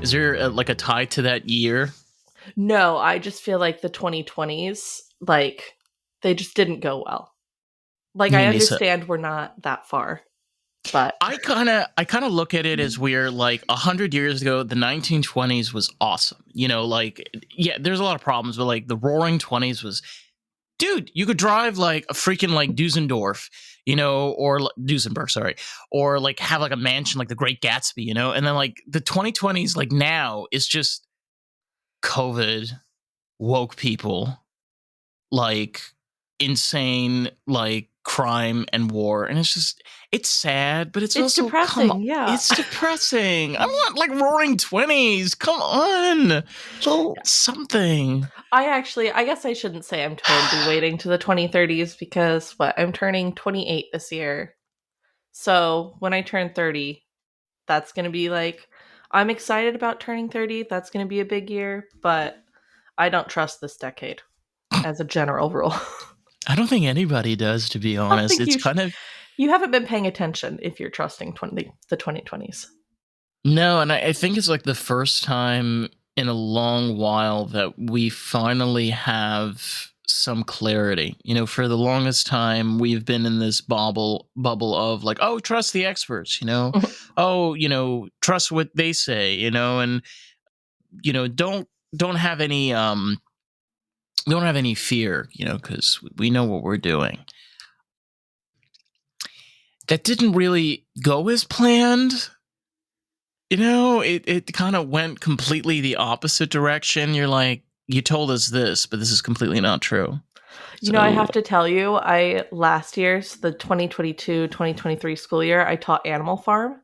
Is there like a tie to that year? No, I just feel like the 2020s, like, they just didn't go well. Like, You I mean understand we're not that far, but I kind of look at it as we're like 100 years ago, the 1920s was awesome. Like, yeah, there's a lot of problems, but like the Roaring 20s was, dude, you could drive like a freaking like Dusseldorf, or Duesenberg, sorry, or like have like a mansion like the Great Gatsby, and then like the 2020s, like now is just COVID, woke people, like insane, like crime and war, and it's sad, but it's it's also, come on, depressing, yeah. it's depressing. I want like Roaring 20s, come on, little something. I guess I shouldn't say I'm totally waiting to the 2030s because I'm turning 28 this year. So when I turn 30, that's going to be like, I'm excited about turning 30. That's going to be a big year, but I don't trust this decade as a general rule. I don't think anybody does, to be I don't honest. think It's kind of, you haven't been paying attention if you're trusting the 2020s. no, and I think it's like the first time in a long while that we finally have some clarity. For the longest time, we've been in this bubble of like, oh, trust the experts, oh, trust what they say, and don't have any fear, because we know what we're doing. That didn't really go as planned. It kind of went completely the opposite direction. You're like, you told us this, but this is completely not true. I So, have to tell you, last year's the 2022-2023 school year, I taught Animal Farm.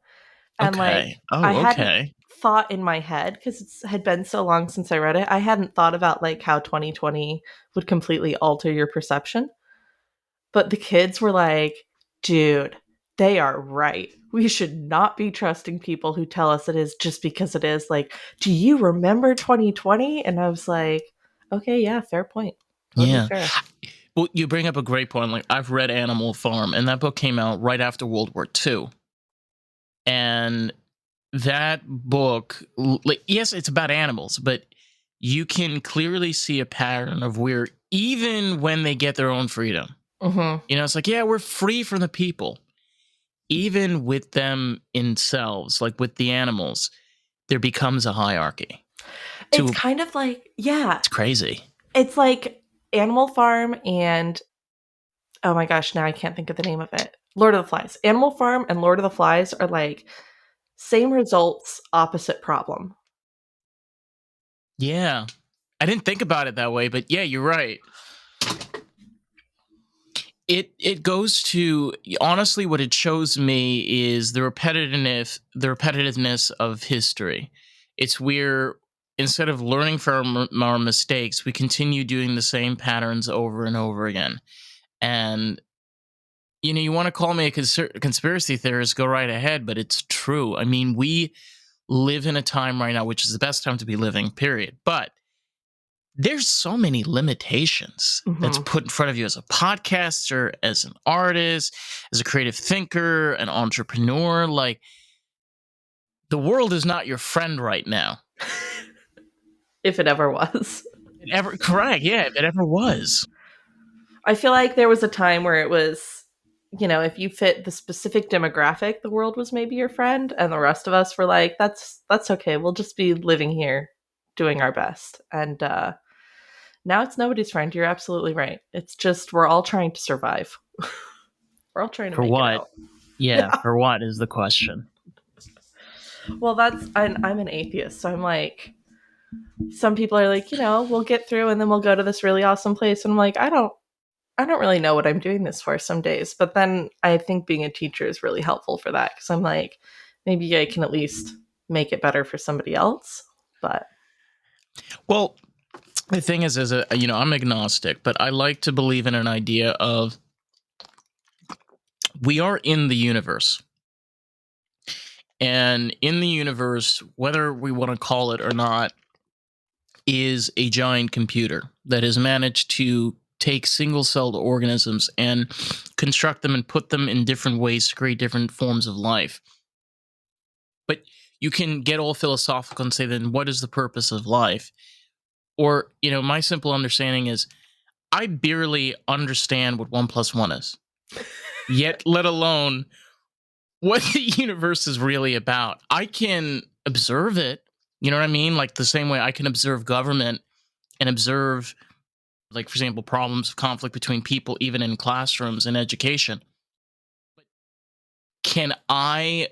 And like, okay. I Oh, hadn't okay. thought in my head, because it had been so long since I read it, I hadn't thought about like how 2020 would completely alter your perception. But the kids were like, dude, they are right. We should not be trusting people who tell us it is just because it is. Like, do you remember 2020? And I was like, okay, yeah, fair point. Totally Yeah. fair. Well, you bring up a great point. Like, I've read Animal Farm, and that book came out right after World War II. And that book, like, yes, it's about animals, but you can clearly see a pattern of where even when they get their own freedom, Mm-hmm. it's like, yeah, we're free from the people. Even with them in cells, like with the animals, there becomes a hierarchy. It's kind of like, yeah, It's crazy. it's like Animal Farm and oh my gosh, now I can't think of the name of it. Lord of the Flies. Animal Farm and Lord of the Flies are like same results, opposite problem. Yeah. I didn't think about it that way, but yeah, you're right. It goes to, honestly, what it shows me is the repetitiveness of history. It's where instead of learning from our mistakes, we continue doing the same patterns over and over again. And you want to call me a conspiracy theorist, go right ahead, but it's true. I mean, we live in a time right now, which is the best time to be living, period. But there's so many limitations that's Mm-hmm. put in front of you as a podcaster, as an artist, as a creative thinker, an entrepreneur. Like, the world is not your friend right now. If it ever was. Correct. Yeah, if it ever was. I feel like there was a time where it was, if you fit the specific demographic, the world was maybe your friend, and the rest of us were like, that's okay. We'll just be living here, doing our best. And now it's nobody's friend. You're absolutely right. It's just we're all trying to survive. We're all trying to For make it what? out. Yeah, for what is the question. Well, I'm an atheist, so I'm like, some people are like, we'll get through, and then we'll go to this really awesome place, and I'm like, I don't really know what I'm doing this for some days. But then I think being a teacher is really helpful for that because I'm like, maybe I can at least make it better for somebody else. But Well, the thing is, I'm agnostic, but I like to believe in an idea of we are in the universe. And in the universe, whether we want to call it or not, is a giant computer that has managed to take single-celled organisms and construct them and put them in different ways to create different forms of life. But you can get all philosophical and say, then what is the purpose of life? Or, my simple understanding is I barely understand what 1+1 is, yet let alone what the universe is really about. I can observe it. You know what I mean? Like the same way I can observe government and observe, like, for example, problems of conflict between people, even in classrooms and education. But can I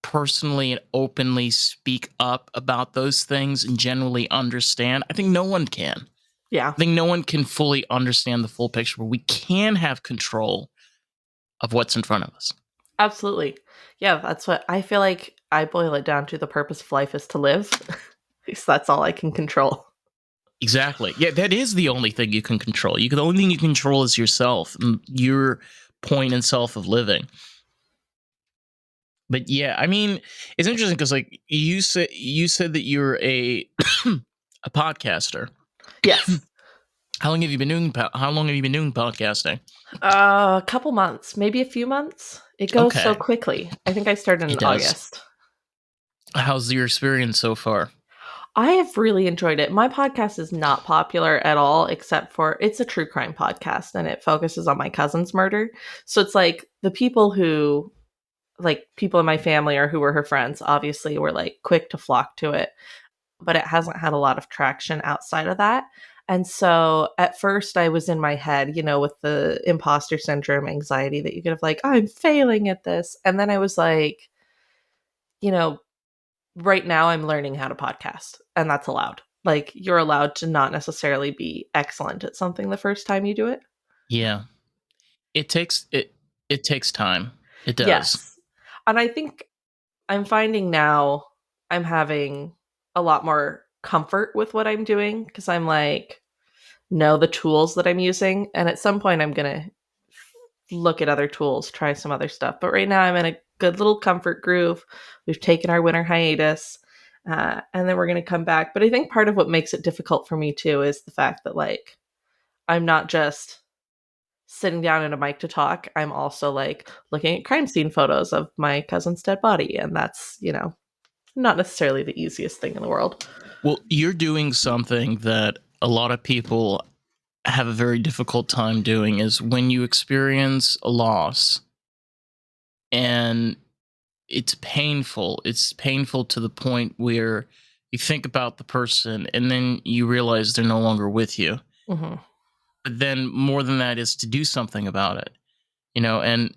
personally and openly speak up about those things and generally understand? I think no one can. Yeah, I think no one can fully understand the full picture, but we can have control of what's in front of us. absolutely. Yeah, that's what I feel like. I boil it down to the purpose of life is to live. Because that's all I can control. Exactly. Yeah, that is the only thing you can control. The only thing you control is yourself and your point and self of living. But yeah, I mean, it's interesting because, like, you said that you're a a podcaster. Yes. How long have you been doing podcasting? A couple months, maybe a few months. It goes so Okay, quickly. I think I started in it does. August. How's your experience so far? I have really enjoyed it. My podcast is not popular at all, except for it's a true crime podcast and it focuses on my cousin's murder. So it's like the people who, like people in my family or who were her friends, obviously were like quick to flock to it, but it hasn't had a lot of traction outside of that. And so at first I was in my head, with the imposter syndrome anxiety that you get of like, I'm failing at this. And then I was like, you know, right now I'm learning how to podcast, and that's allowed. Like, you're allowed to not necessarily be excellent at something the first time you do it. Yeah, it takes time. It does. Yes. And I think I'm finding now I'm having a lot more comfort with what I'm doing because I'm like, know the tools that I'm using. And at some point, I'm going to look at other tools, try some other stuff. But right now, I'm in a good little comfort groove. We've taken our winter hiatus, and then we're going to come back. But I think part of what makes it difficult for me too is the fact that like I'm not just sitting down in a mic to talk. I'm also like looking at crime scene photos of my cousin's dead body, and that's not necessarily the easiest thing in the world. Well, you're doing something that a lot of people have a very difficult time doing is when you experience a loss and it's painful. It's painful to the point where you think about the person and then you realize they're no longer with you. Hmm. But then more than that is to do something about it, and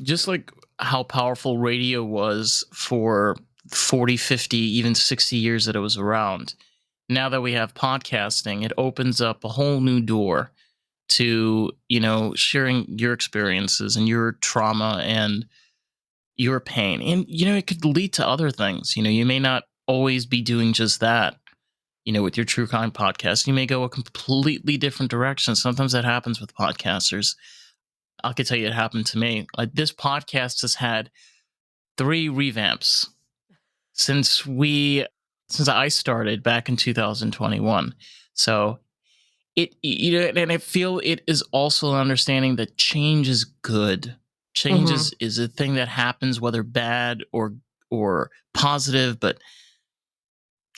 just like how powerful radio was for 40, 50, even 60 years that it was around. Now that we have podcasting, it opens up a whole new door to, sharing your experiences and your trauma and your pain. And, it could lead to other things. You may not always be doing just that, with your true crime podcast. You may go a completely different direction. Sometimes that happens with podcasters. I could tell you it happened to me. This podcast has had 3 revamps since I started back in 2021. So and I feel it is also an understanding that change is good. Change Hmm. is a thing that happens, whether bad or positive, but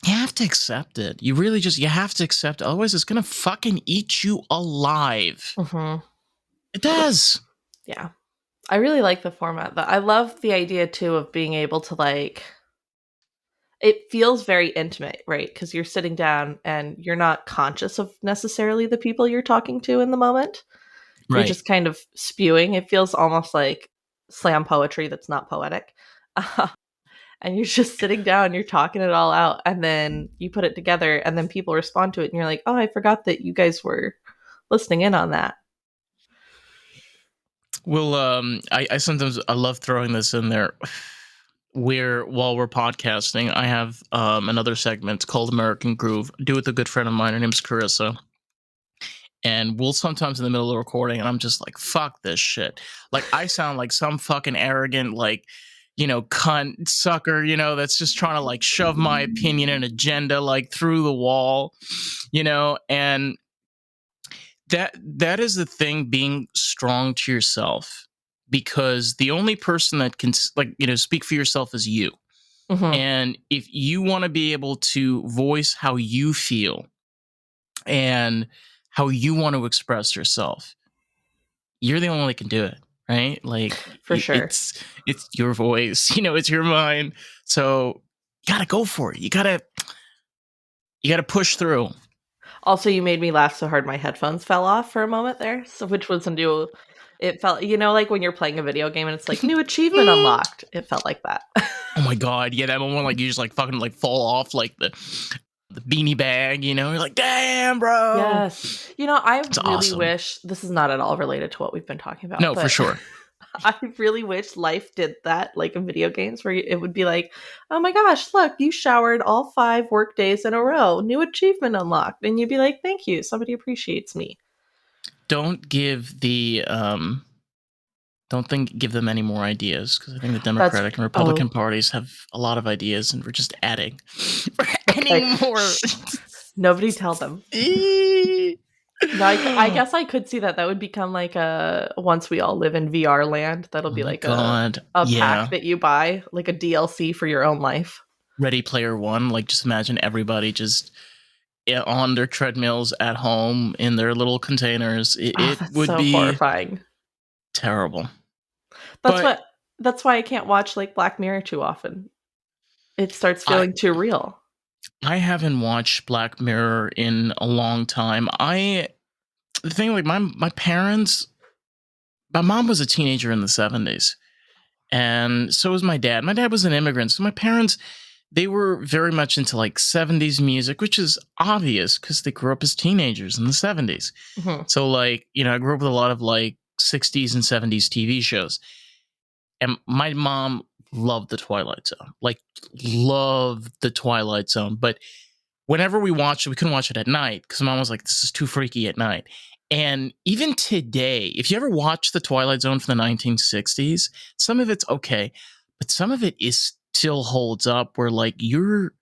you have to accept it. You have to accept it. Otherwise it's gonna fucking eat you alive. Hmm. It does. Yeah. I really like the format. I love the idea too of being able to like it feels very intimate, right? Because you're sitting down and you're not conscious of necessarily the people you're talking to in the moment. You're Right. just kind of spewing. It feels almost like slam poetry that's not poetic. And you're just sitting down, you're talking it all out, and then you put it together, and then people respond to it, and you're like, oh, I forgot that you guys were listening in on that. Well, I sometimes I love throwing this in there. Where while we're podcasting, I have another segment called American Groove. I do with a good friend of mine. Her name's Carissa, and we'll sometimes in the middle of the recording, and I'm just like, "Fuck this shit!" Like I sound like some fucking arrogant, like cunt sucker, that's just trying to like shove my opinion and agenda like through the wall, and that is the thing, being strong to yourself, because the only person that can like speak for yourself is you. Mhm. And if you want to be able to voice how you feel and how you want to express yourself, you're the only one that can do it, right? Like For sure. it's your voice, it's your mind. So you gotta go for it. You gotta push through. Also, you made me laugh so hard my headphones fell off for a moment there, so which was a new it felt like when you're playing a video game and it's like, "New achievement unlocked." It felt like that. Oh my god, yeah, that moment like you just like fucking like fall off like the beanie bag, you're like, damn, bro. Yes. I It's really awesome. wish this is not at all related to what we've been talking about, No, for but sure. I really wish life did that, like in video games, where it would be like, oh my gosh, look, you showered all 5 work days in a row. New achievement unlocked. And you'd be like, thank you. Somebody appreciates me. Don't give give them any more ideas, because I think the That's, Democratic and Republican oh, parties have a lot of ideas, and we're just adding. We're okay. adding more. Shh. Nobody tell them. No, I guess I could see that. That would become like once we all live in VR land, that'll Oh be my like god. a pack Yeah. that you buy, like a DLC for your own life. Ready Player One. Like, just imagine everybody just on their treadmills at home in their little containers. It, Oh, it that's would so be horrifying. terrible. That's But what that's why I can't watch like Black Mirror too often. It starts I feeling too real. I haven't watched Black Mirror in a long time. The thing, like, my parents, my mom was a teenager in the 70s, and so was my dad. My dad was an immigrant, so my parents, they were very much into like 70s music, which is obvious because they grew up as teenagers in the 70s. Mhm. So, like, I grew up with a lot of like 60s and 70s TV shows. And my mom loved the Twilight Zone, like, loved the Twilight Zone. But whenever we watched it, we couldn't watch it at night because mom was like, this is too freaky at night. And even today, if you ever watch the Twilight Zone from the 1960s, some of it's okay, but some of it is still holds up where like you're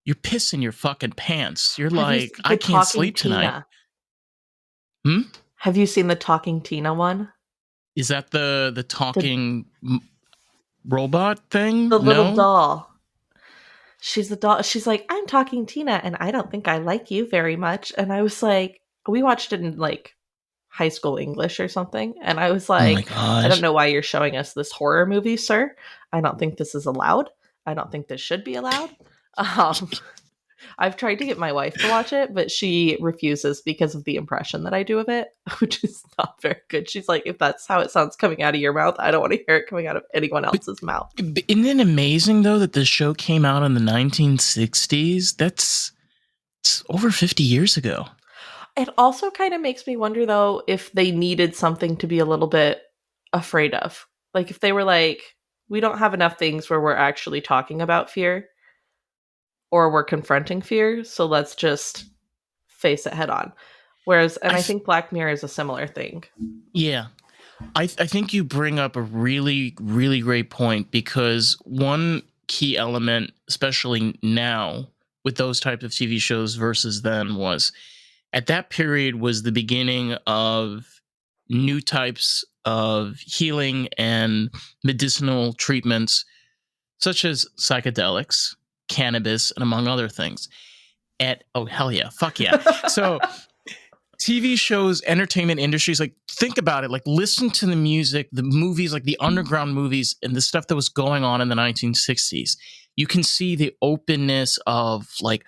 pissing your fucking pants. You're Have you like, I the can't Talking sleep tonight. Tina? Hmm? Have you seen the Talking Tina one? Is that the The talking robot thing? the little No? doll. She's the doll. She's like, "I'm Talking Tina and I don't think I like you very much." And I was like, we watched it in like high school English or something, and I was Oh my like, "I don't gosh. know why you're showing us this horror movie, sir. I don't think this is allowed. I don't think this should be allowed." Um I've tried to get my wife to watch it, but she refuses because of the impression that I do of it, which is not very good. She's like, if that's how it sounds coming out of your mouth, I don't want to hear it coming out of anyone But else's mouth. isn't it amazing though that the show came out in the 1960s? It's over 50 years ago. It also kind of makes me wonder, though, if they needed something to be a little bit afraid of. Like, if they were like, we don't have enough things where we're actually talking about fear or we're confronting fear, so let's just face it head on. Whereas, and I I th- think Black Mirror is a similar thing. yeah. I think you bring up a really, really great point, because one key element, especially now with those types of TV shows versus then, was at that period was the beginning of new types of healing and medicinal treatments, such as psychedelics, cannabis, and among other things. Oh, hell yeah, fuck yeah. So TV shows, entertainment industries, like, think about it, like, listen to the music, the movies, like the underground movies and the stuff that was going on in the 1960s. You can see the openness of like,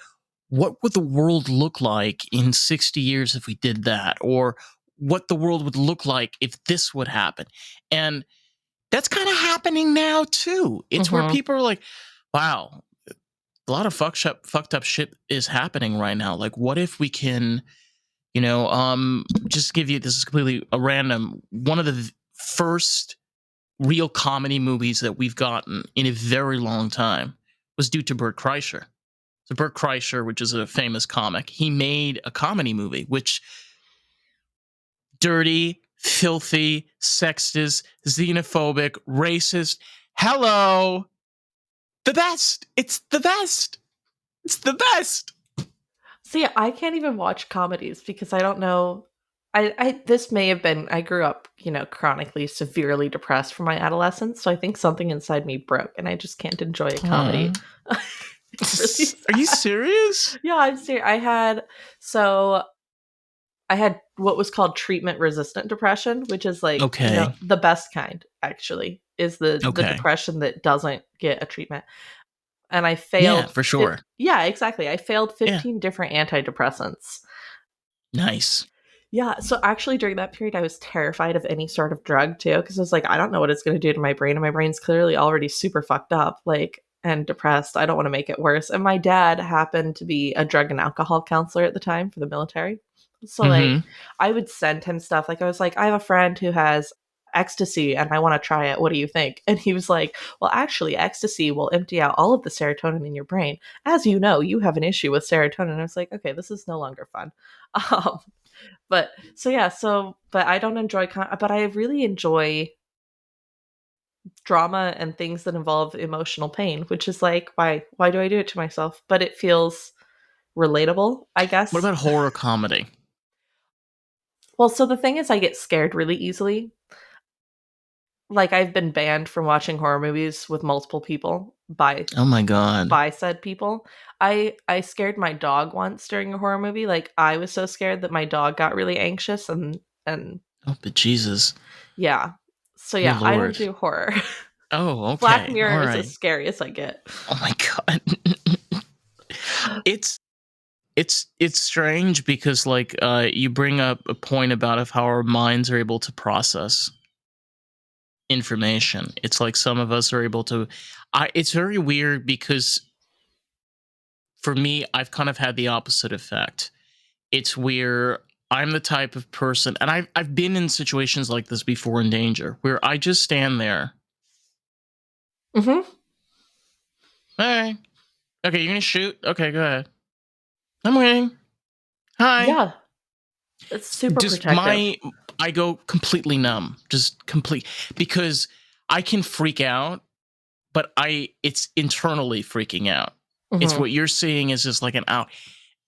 what would the world look like in 60 years if we did that, or what the world would look like if this would happen. And that's kind of happening now too. It's where Hmm. people are like, wow, a lot of fucked up shit is happening right now. Like, what if we can, just give you, this is completely a random, one of the first real comedy movies that we've gotten in a very long time was due to Bert Kreischer. So Bert Kreischer, which is a famous comic, he made a comedy movie, which dirty, filthy, sexist, xenophobic, racist. Hello, the best. It's the best. It's the best. See, I can't even watch comedies because I don't know. this may have been, I grew up, chronically severely depressed for my adolescence, so I think something inside me broke and I just can't enjoy a Aw. comedy. It's really Are you sad. serious? Yeah, I'm serious. So I had what was called treatment resistant depression, which is like, Okay. the best kind actually is the Okay. depression that doesn't get a treatment. And I Yeah, failed for sure. yeah, exactly. I failed Yeah. 15 different antidepressants. Nice. Yeah, so actually during that period I was terrified of any sort of drug too because I was like I don't know what it's going to do to my brain and my brain's clearly already super fucked up like and depressed. I don't want to make it worse. And my dad happened to be a drug and alcohol counselor at the time for the military. So like Mm-hmm. I would send him stuff like I was like I have a friend who has ecstasy and I want to try it. What do you think? And he was like, "Well, actually ecstasy will empty out all of the serotonin in your brain. As you know, you have an issue with serotonin." And I was like, "Okay, this is no longer fun." Um but so yeah, but I don't enjoy but I really enjoy drama and things that involve emotional pain, which is like why do I do it to myself? But it feels relatable, I What guess. about horror comedy? Well, so the thing is I get scared really easily. Like I've been banned from watching horror movies with multiple people Oh my god. by said people. I scared my dog once during a horror movie. Like I was so scared that my dog got really anxious and Oh, but Jesus. yeah. So Good yeah, I don't lord. do horror. Oh, Black okay. Mirror All is as right. scary as I get. Oh my god. it's it's strange because like you bring up a point about of how our minds are able to process information. It's like some of us are able to it's very weird because for me I've kind of had the opposite effect. It's where I'm the type of person and I've been in situations like this before in danger where I just stand there. Mhm. Hey. Okay, you're gonna shoot? Okay, go ahead. I'm waiting. Hi. Yeah, it's super Just protective. I go completely numb. Just complete because I can freak out, but it's internally freaking out. It's Mhm. what you're seeing is just like an out.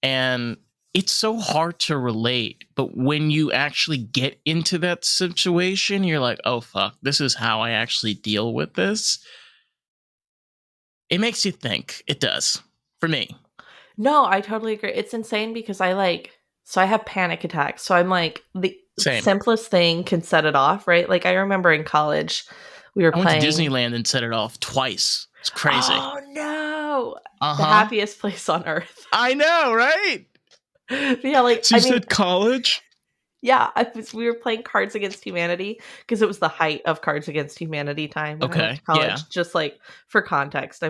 And it's so hard to relate. But when you actually get into that situation, you're like, oh fuck, this is how I actually deal with this. It makes you think. It does. For me. No, I totally agree. It's insane because I have panic attacks. So I'm like the Same. simplest thing can set it off, right? Like I remember in college we were I went to playing Disneyland and set it off twice. It's crazy. Oh no. The Uh-huh. happiest place on earth. I know, right? But yeah, like So I you mean, said college? yeah, we were playing Cards Against Humanity because it was the height of Cards Against Humanity time when I went to Okay. Yeah. college. Just like for context, I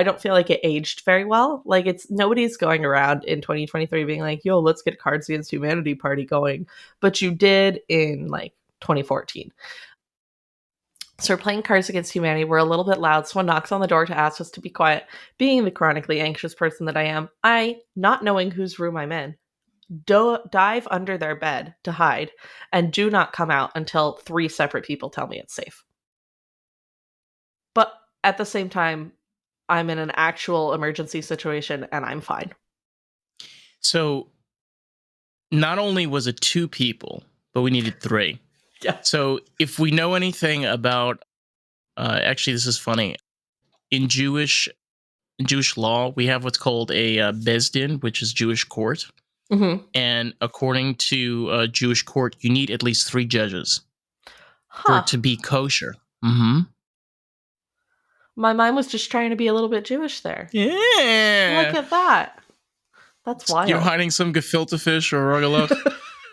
don't feel like it aged very well. Like it's nobody's going around in 2023 being like, "Yo, let's get Cards Against Humanity party going," but you did in like 2014. So we're playing Cards Against Humanity. We're a little bit loud. Someone knocks on the door to ask us to be quiet. Being the chronically anxious person that I am, not knowing whose room I'm in, dive under their bed to hide and do not come out until three separate people tell me it's safe. But at the same time, I'm in an actual emergency situation and I'm fine. So not only was it two people, but we needed three. Yeah. So if we know anything about, actually, this is funny. In Jewish law, we have what's called a bezdin, which is Jewish court. Mm-hmm. And according to Jewish court, you need at least three judges for it Huh. to be kosher. Mm-hmm. My mind was just trying to be a little bit Jewish there. Look Yeah. at that. That's You're wild. hiding some gefilte fish or arugula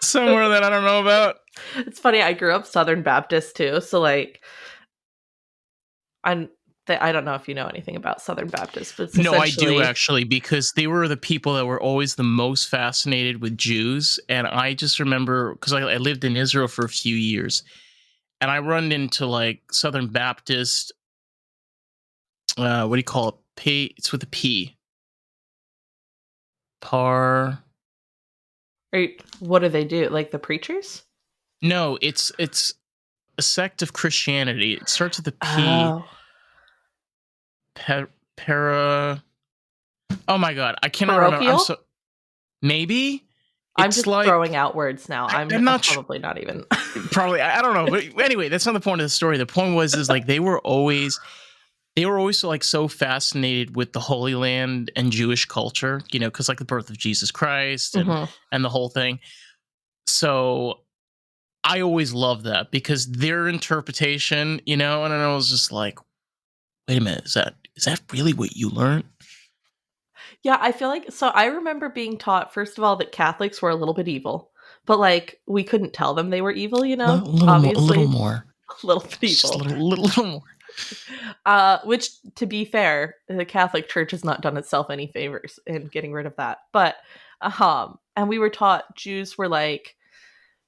somewhere that I don't know about. It's funny. I grew up Southern Baptist too, so like I'm. I don't know if you know anything about Southern Baptist, but it's No, I do essentially actually, because they were the people that were always the most fascinated with Jews. And I just remember because I lived in Israel for a few years and I run into like Southern Baptist, what do you call it? P, it's with a P. Par. what do they do? Like the preachers? No, it's a sect of Christianity. It starts with a P. Oh, Para. Oh my God. I cannot remember. I'm parochial? so. Maybe? I'm It's just like throwing out words now. I'm I'm not sure. probably not even. Probably I don't know, but anyway, that's not the point of the story. The point was is like they were always like so fascinated with the Holy Land and Jewish culture, you know, because like the birth of Jesus Christ Mhm. and the whole thing. So I always love that because their interpretation, you know, and I was just like, wait a minute, is that really what you learned? Yeah, I feel like so I remember being taught first of all that Catholics were a little bit evil, but like we couldn't tell them they were evil, you know? A little Obviously, more, a little bit just evil. little more. Which to be fair, the Catholic Church has not done itself any favors in getting rid of that. But and we were taught Jews were like,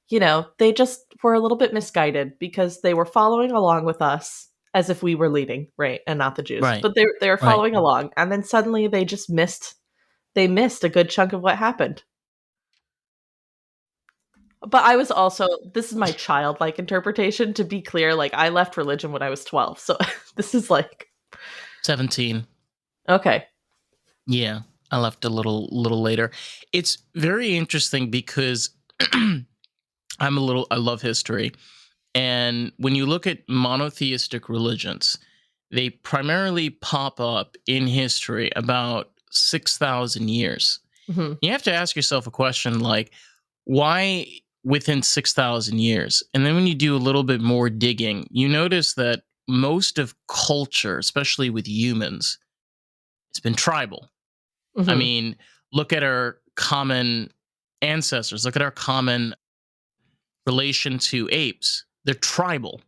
you know, they just were a little bit misguided because they were following along with us as if we were leading, right, and not the Jews. Right, But they were right. following along, and then suddenly they just missed a good chunk of what happened. But I was also this is my childlike interpretation. To be clear, like I left religion when I was 12, so this is like 17. okay. Yeah, I left a little later. It's very interesting because I love history. And when you look at monotheistic religions, they primarily pop up in history about 6,000 years. Mhm. You have to ask yourself a question like, why within 6,000 years? And then when you do a little bit more digging, you notice that most of culture, especially with humans, has been tribal. I Mhm. mean, look at our common ancestors, look at our common relation to apes. They're tribal.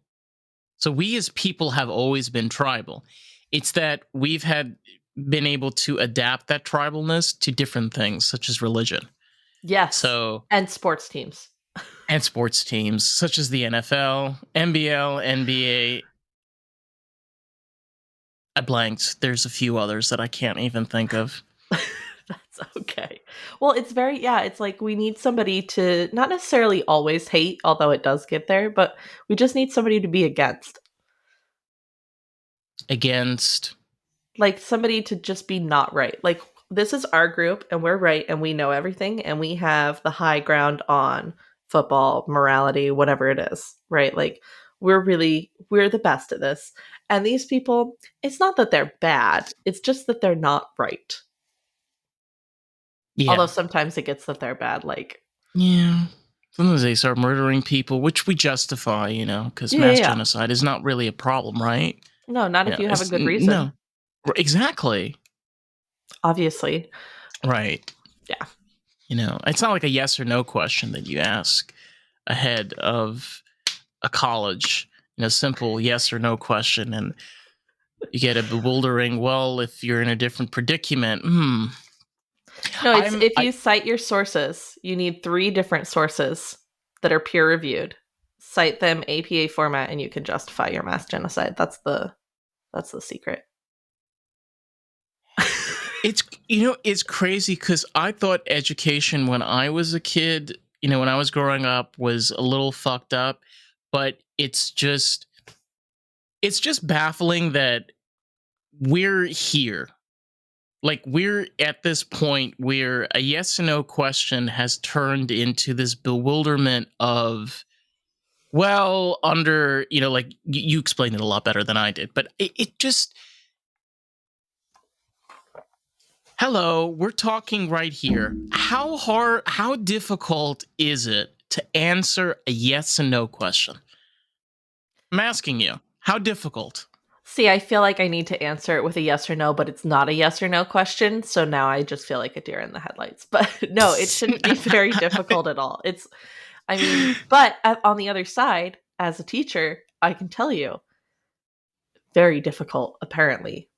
So we as people have always been tribal. It's that we've had been able to adapt that tribalness to different things, such as religion. Yes. So And sports teams. and sports teams, such as the NFL, NBL, NBA. I blanked. There's a few others that I can't even think of. That's okay. Well, it's very yeah, it's like we need somebody to not necessarily always hate, although it does get there, but we just need somebody to be against. Against, Like somebody to just be not right. Like this is our group and we're right and we know everything and we have the high ground on football, morality, whatever it is, right? Like we're the best at this. And these people, it's not that they're bad, it's just that they're not right. Although yeah. sometimes it gets that they're bad, like Yeah. Sometimes they start murdering people, which we justify, you know, because yeah, yeah, mass yeah. genocide is not really a problem, right? No, not You if know, you have a it's good reason, no, exactly obviously. right. Yeah. You know, it's not like a yes or no question that you ask ahead of a college. You know, simple yes or no question, and you get a bewildering. Well, if you're in a different predicament, No, it's I'm if I you cite your sources, you need 3 different sources that are peer reviewed. Cite them APA format and you can justify your mass genocide. That's the secret. It's it's crazy because I thought education when I was a kid, you know, when I was growing up, was a little fucked up, but it's just baffling that we're here. Like we're at this point where a yes or no question has turned into this bewilderment of well, under like you explained it a lot better than I did, but it just hello, we're talking right here. How difficult is it to answer a yes and no question? I'm asking you, how difficult? See, I feel like I need to answer it with a yes or no, but it's not a yes or no question, so now I just feel like a deer in the headlights. But no, it shouldn't be very difficult at all. It's I mean, but on the other side, as a teacher, I can tell you, very difficult apparently.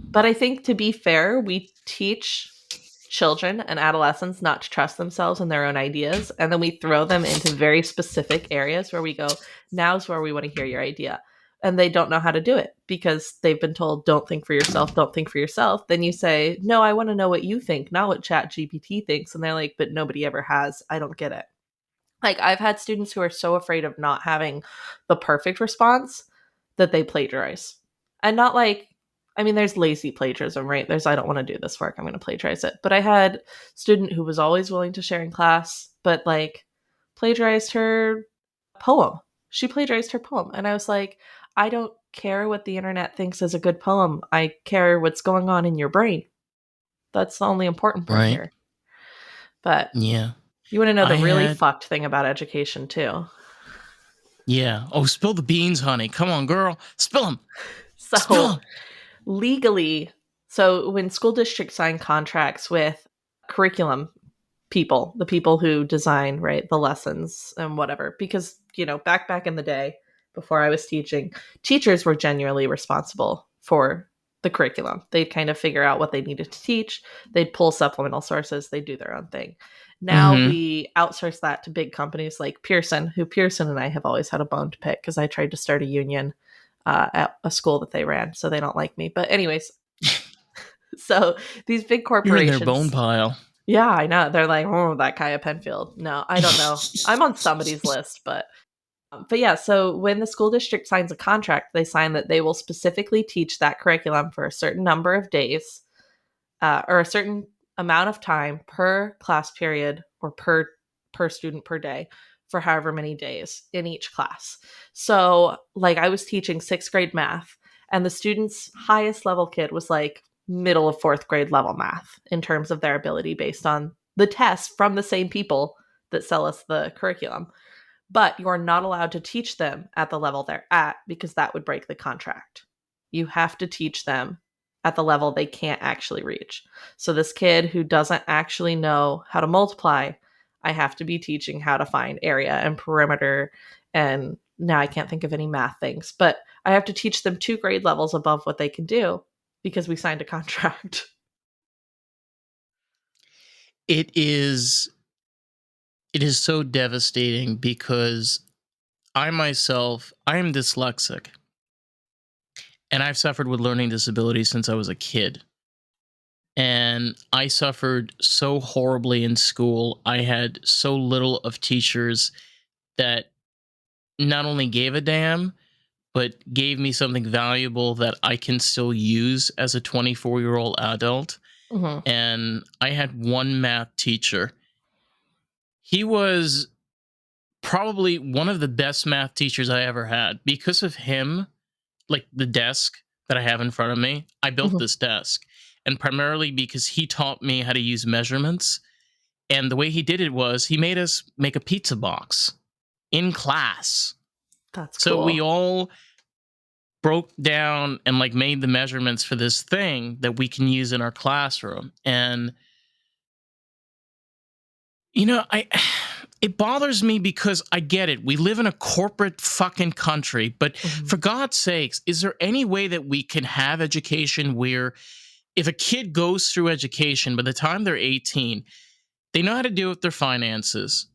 But I think to be fair, we teach children and adolescents not to trust themselves and their own ideas. And then we throw them into very specific areas where we go, now's where we want to hear your idea. And they don't know how to do it because they've been told, don't think for yourself, don't think for yourself. Then you say, no, I want to know what you think, not what Chat GPT thinks. And they're like, but nobody ever has. I don't get it. Like I've had students who are so afraid of not having the perfect response that they plagiarize. And not like I mean, there's lazy plagiarism, right? There's, I don't want to do this work, I'm going to plagiarize it. But I had a student who was always willing to share in class, but like plagiarized her poem. She plagiarized her poem. And I was like, I don't care what the internet thinks is a good poem. I care what's going on in your brain. That's the only important part Right. here. But Yeah. you want to know I the really had, fucked thing about education, too. yeah. Oh, spill the beans, honey. Come on, girl. Spill them. Spill So, them. legally, so when school districts sign contracts with curriculum people, the people who design, right, the lessons and whatever, because, back in the day before I was teaching, teachers were genuinely responsible for the curriculum. They'd kind of figure out what they needed to teach, they'd pull supplemental sources, they'd do their own thing. Now Mm-hmm. we outsource that to big companies like Pearson, who Pearson and I have always had a bone to pick because I tried to start a union at a school that they ran, so they don't like me. But anyways, so these big You're in their bone corporations, pile. yeah, I know. They're like, oh, that Kiah Penfield. No, I don't know. I'm on somebody's list, but yeah. So when the school district signs a contract, they sign that they will specifically teach that curriculum for a certain number of days, or a certain amount of time per class period or per student per day for however many days in each class. So, like, I was teaching sixth grade math, and the student's highest level kid was like middle of fourth grade level math in terms of their ability based on the tests from the same people that sell us the curriculum. But you're not allowed to teach them at the level they're at because that would break the contract. You have to teach them at the level they can't actually reach. So this kid who doesn't actually know how to multiply, I have to be teaching how to find area and perimeter, and now I can't think of any math things, but I have to teach them 2 grade levels above what they can do because we signed a contract. It is it is so devastating because I myself, I am dyslexic and I've suffered with learning disabilities since I was a kid. And I suffered so horribly in school. I had so little of teachers that not only gave a damn, but gave me something valuable that I can still use as a 24-year-old adult. Hmm. And I had one math teacher. He was probably one of the best math teachers I ever had. Because of him, like the desk that I have in front of me, I built Hmm. this desk. And primarily because he taught me how to use measurements. And the way he did it was he made us make a pizza box in class. That's So we cool. all broke down and like made the measurements for this thing that we can use in our classroom. And I it bothers me because I get it. We live in a corporate fucking country, but Hmm. for God's sakes, is there any way that we can have education where if a kid goes through education by the time they're 18, they know how to deal with their finances.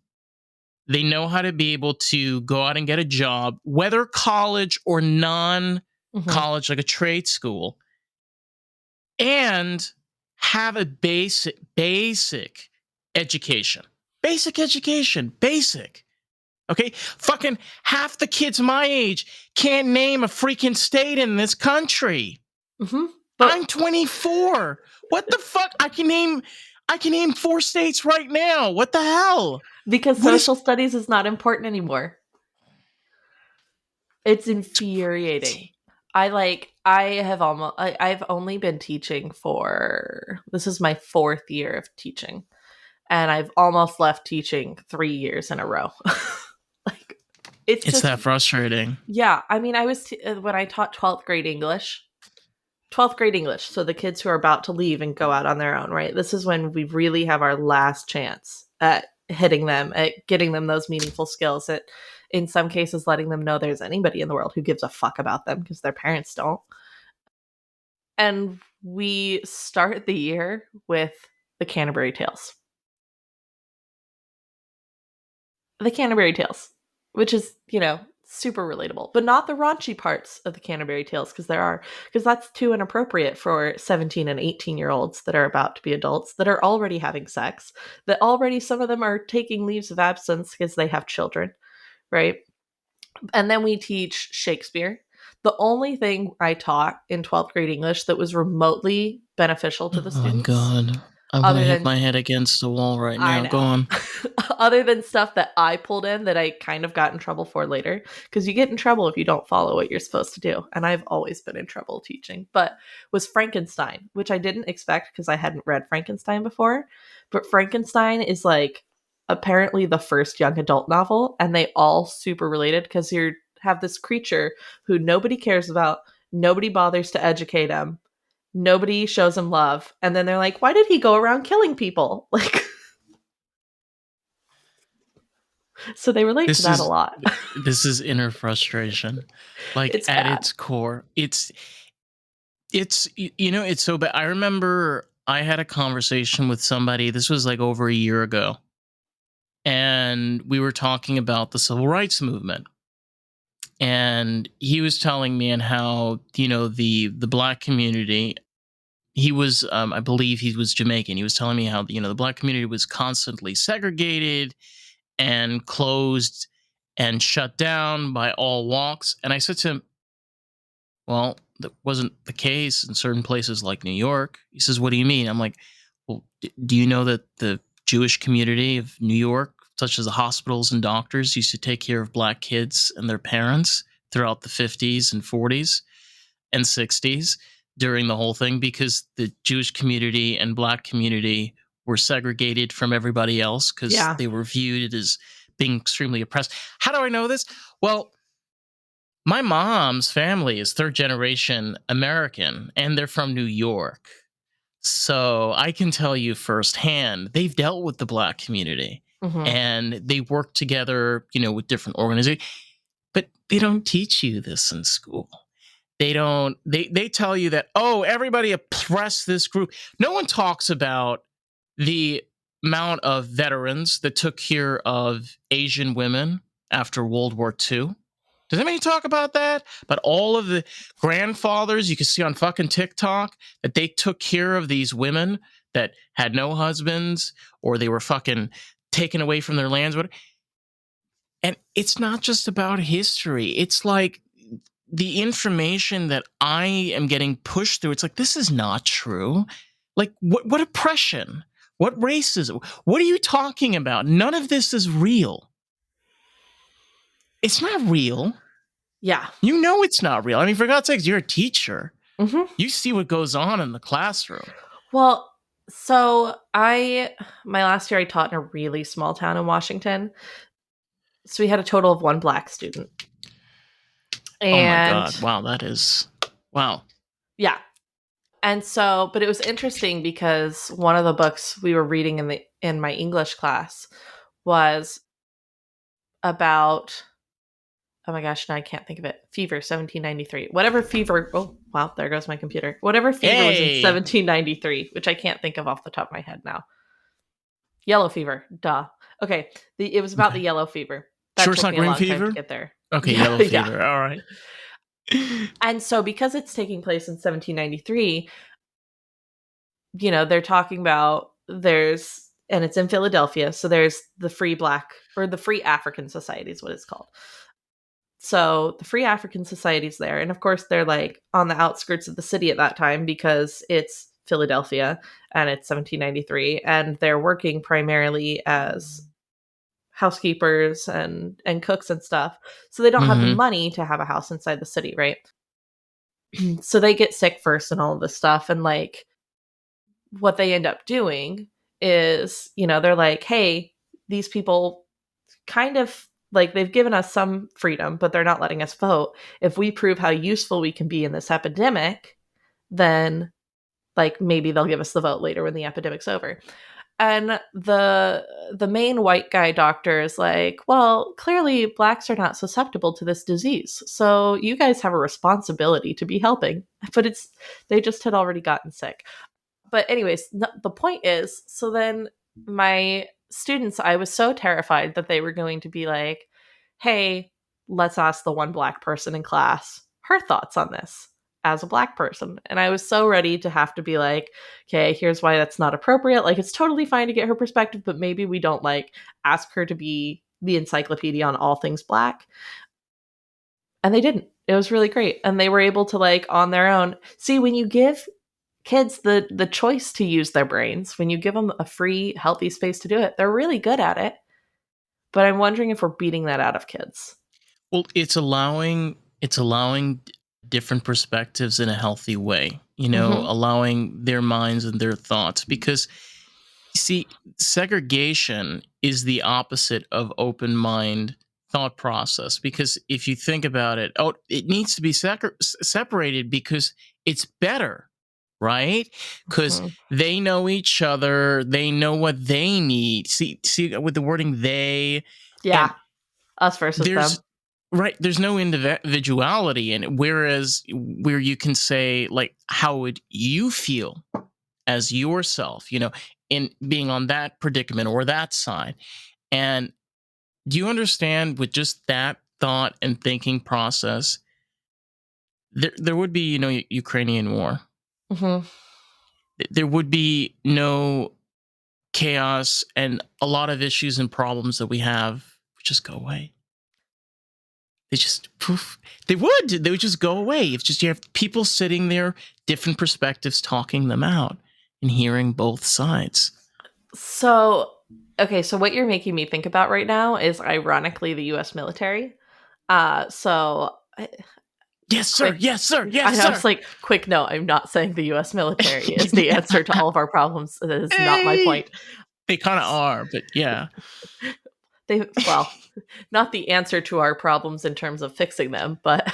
They know how to be able to go out and get a job, whether college or non Hmm. college, like a trade school, and have a basic education. Basic education. Basic. Okay? Fucking half the kids my age can't name a freaking state in this country. Hmm. But I'm 24. What the fuck? I can name 4 states right now. What the hell? because What is social studies is not important anymore. It's infuriating. I've only been teaching for, this is my 4th year of teaching, and I've almost left teaching 3 years in a row. Like, it's it's just, that frustrating? yeah. I mean, when I taught 12th grade English, so the kids who are about to leave and go out on their own, right? This is when we really have our last chance at hitting them, at getting them those meaningful skills, at in some cases letting them know there's anybody in the world who gives a fuck about them because their parents don't. And we start the year with the Canterbury Tales. The Canterbury Tales, which is, super relatable, but not the raunchy parts of the Canterbury Tales, because that's too inappropriate for 17 and 18-year-olds that are about to be adults, that are already having sex, that already some of them are taking leaves of absence because they have children, right? And then we teach Shakespeare. The only thing I taught in 12th grade English that was remotely beneficial to the Oh my students, god. I want to other hit than my head against the wall right I now. Go know. on. Other than stuff that I pulled in that I kind of got in trouble for later, because you get in trouble if you don't follow what you're supposed to do. And I've always been in trouble teaching, but was Frankenstein, which I didn't expect because I hadn't read Frankenstein before. But Frankenstein is like apparently the first young adult novel, and they all super related because you have this creature who nobody cares about, nobody bothers to educate him, nobody shows him love, and then they're like, why did he go around killing people? Like, so they relate to This that a is lot. this is inner frustration. Like It's at bad. its core. It's so bad. I remember I had a conversation with somebody. This was like over a year ago. And we were talking about the civil rights movement. And he was telling me and how, the black community, he was I believe he was Jamaican. He was telling me how, the black community was constantly segregated and closed and shut down by all walks. And I said to him, well, that wasn't the case in certain places like New York. He says, what do you mean? I'm like, well, do you know that the Jewish community of New York, such as the hospitals and doctors, used to take care of black kids and their parents throughout the 50s and 40s and 60s during the whole thing, because the Jewish community and black community were segregated from everybody else because Yeah. they were viewed as being extremely oppressed. How do I know this? Well, my mom's family is third generation American and they're from New York. So I can tell you firsthand, they've dealt with the black community Hmm. and they work together, with different organizations, but they don't teach you this in school. They don't, they tell you that, oh, everybody oppressed this group. No one talks about the amount of veterans that took care of Asian women after World War II. Does anybody talk about that? But all of the grandfathers you can see on fucking TikTok that they took care of these women that had no husbands or they were fucking taken away from their lands. And it's not just about history. It's like the information that I am getting pushed through. It's like, this is not true. Like, what oppression? What racism? What are you talking about? None of this is real. It's not real. Yeah. You know it's not real. I mean, for God's sakes, you're a teacher. Hmm. You see what goes on in the classroom. Well, so my last year I taught in a really small town in Washington. So we had a total of one black student. Oh my And God. Wow, that is wow. yeah. And so, but it was interesting because one of the books we were reading in my English class was about, oh my gosh, now I can't think of it. Fever, 1793. Whatever fever, oh wow, there goes my computer. Whatever fever was in Hey. 1793, which I can't think of off the top of my head now. Yellow fever, duh. Okay, it was about the Okay. yellow fever. That Sure it's took not me a green long time to fever? get there. Okay, Yeah, yellow yeah. fever. All right. And so because it's taking place in 1793, they're talking about and it's in Philadelphia, so there's the Free Black or the Free African Society is what it's called. So the Free African Society's there, and of course they're like on the outskirts of the city at that time because it's Philadelphia and it's 1793, and they're working primarily as housekeepers and cooks and stuff. So they don't have the Mm-hmm. money to have a house inside the city, right? So they get sick first and all of this stuff, and like what they end up doing is, they're like, hey, these people kind of like they've given us some freedom, but they're not letting us vote. If we prove how useful we can be in this epidemic, then like maybe they'll give us the vote later when the epidemic's over. And the main white guy doctor is like, well, clearly blacks are not susceptible to this disease, so you guys have a responsibility to be helping. But they just had already gotten sick. But anyways, the point is, so then my students, I was so terrified that they were going to be like, hey, let's ask the one black person in class her thoughts on this as a black person. And I was so ready to have to be like, okay, here's why that's not appropriate. Like, it's totally fine to get her perspective, but maybe we don't like ask her to be the encyclopedia on all things black. And they didn't. It was really great. And they were able to, like, on their own. See, when you give kids the choice to use their brains, when you give them a free, healthy space to do it, they're really good at it. But I'm wondering if we're beating that out of kids. Well, it's allowing different perspectives in a healthy way, Mm-hmm. allowing their minds and their thoughts. Because, see, segregation is the opposite of open mind thought process. Because if you think about it, it needs to be separated because it's better, right? Because Mm-hmm. they know each other, they know what they need. See, with the wording they, Yeah. and Us versus them. there's no individuality in it, whereas where you can say, like, how would you feel as yourself, in being on that predicament or that side. And do you understand, with just that thought and thinking process, there would be Ukrainian war, Mm-hmm. there would be no chaos, and a lot of issues and problems that we have would just go away. They just poof. They would just go away. It's just you have people sitting there, different perspectives, talking them out and hearing both sides. So, okay, so what you're making me think about right now is ironically the US military. So Yes, sir. quick, Yes, sir. Yes, I know sir. it's like quick note. I'm not saying the US military is the answer to all of our problems. That is not my Hey, point. they kind of are, but yeah. Well, not the answer to our problems in terms of fixing them, but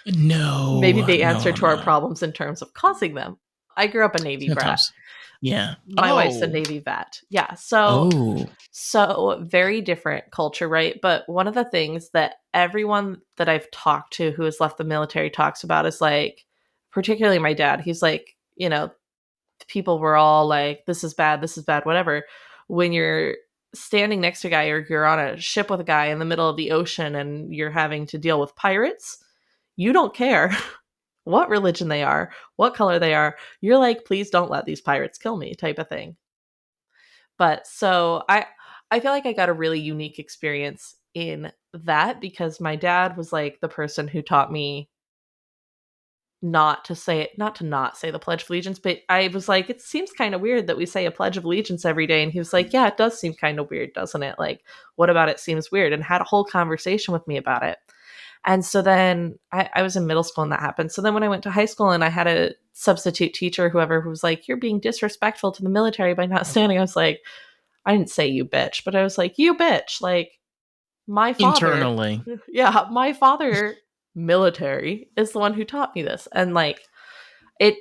maybe No, the answer no, to our no. problems in terms of causing them. I grew up a Navy brat. Sometimes, yeah. My wife's a Oh, Navy vet. Yeah. oh. So very different culture, right? But one of the things that everyone that I've talked to who has left the military talks about is like, particularly my dad, he's like, people were all like, this is bad, whatever. When you're standing next to a guy or you're on a ship with a guy in the middle of the ocean and you're having to deal with pirates, you don't care what religion they are, what color they are. You're like, please don't let these pirates kill me, type of thing. But so I feel like I got a really unique experience in that because my dad was like the person who taught me not to say it, not to not say the Pledge of Allegiance, but I was like, it seems kind of weird that we say a Pledge of Allegiance every day. And he was like, yeah, it does seem kind of weird, doesn't it? Like, what about it seems weird? And had a whole conversation with me about it. And so then I was in middle school and that happened. So then when I went to high school and I had a substitute teacher, whoever, who was like, you're being disrespectful to the military by not standing, I was like, I didn't say you bitch, but I was like, you bitch. Like, my father, Internally. yeah, my father, military, is the one who taught me this. And like, it,